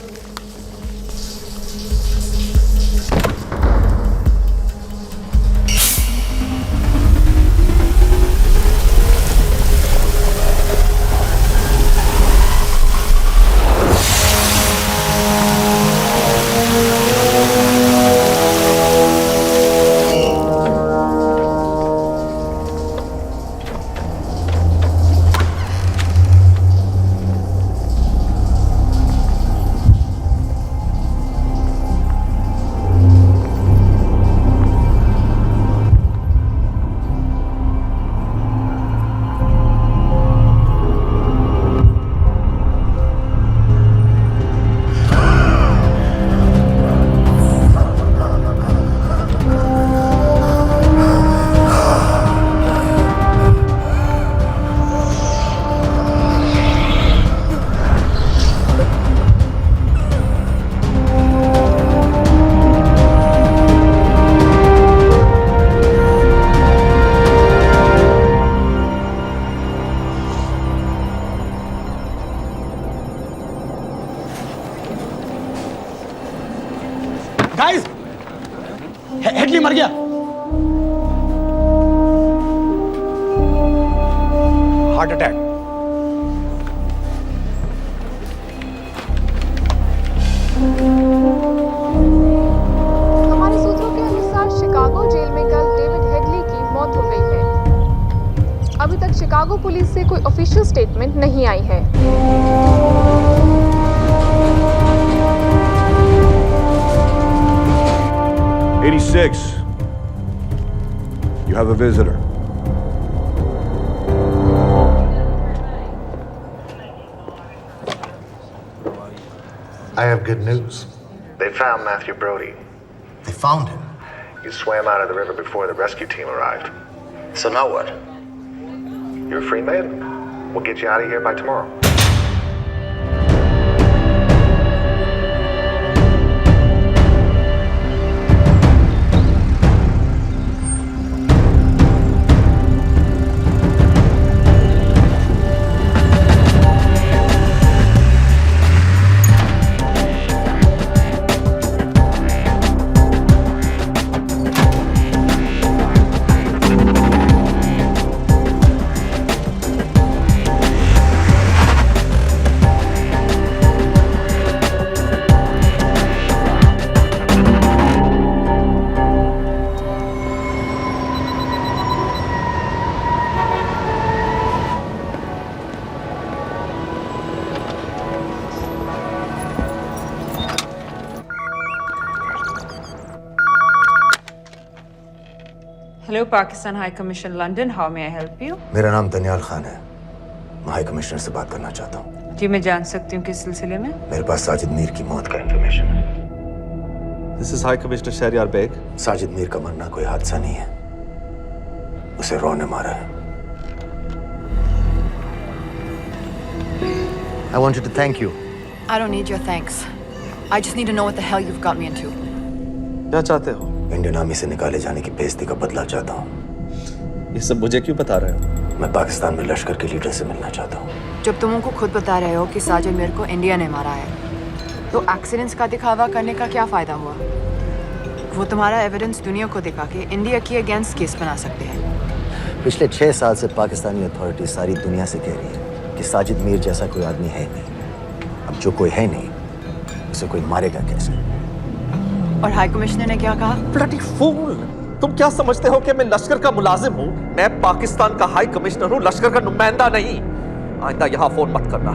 Heart attack. हमारे सूत्रों के अनुसार शिकागो जेल में कल डेविड हेडली की मौत हो गई है। अभी तक शिकागो पुलिस से कोई ऑफिशियल स्टेटमेंट नहीं आई है। 86. You have a visitor. I have good news. They found Matthew Brody. They found him? He swam out of the river before the rescue team arrived. So now what? You're a free man. We'll get you out of here by tomorrow. Hello, Pakistan High Commission, London. How may I help you? मेरा नाम दनियाल खान है। मैं high commissioner से बात करना चाहता हूँ। जी मैं जान सकती हूँ किस सिलसिले में? मेरे पास साजिद मीर की मौत का इंफॉर्मेशन है। This is High Commissioner Shahryar Baig. Sajid Mir का मरना कोई हादसा नहीं है। उसे रॉ ने मारा है। I wanted to thank you. I don't need your thanks. I just need to know what the hell you've got me into. क्या चाहते हो? इंडियन आर्मी से निकाले जाने की बेइज्जती का बदला चाहता हूँ। ये सब मुझे क्यों बता रहे हो? मैं पाकिस्तान में लश्कर के लीडर से मिलना चाहता हूँ। जब तुम उनको खुद बता रहे हो कि साजिद मीर को इंडिया ने मारा है, तो एक्सीडेंट्स का दिखावा करने का क्या फायदा हुआ? वो तुम्हारा एविडेंस दुनिया को दिखा के इंडिया की अगेंस्ट केस बना सकते हैं। पिछले 6 साल से पाकिस्तानी अथॉरिटी सारी दुनिया से कह रही है कि साजिद मीर जैसा कोई आदमी है नहीं। अब जो कोई है नहीं, उसे कोई मारेगा कैसे? और हाई कमिश्नर ने क्या कहा? Bloody fool! तुम क्या समझते हो कि मैं लश्कर का मुलाजिम हूँ? मैं पाकिस्तान का हाई कमिश्नर हूँ, लश्कर का नुमाइंदा नहीं। आइंदा यहाँ फोन मत करना।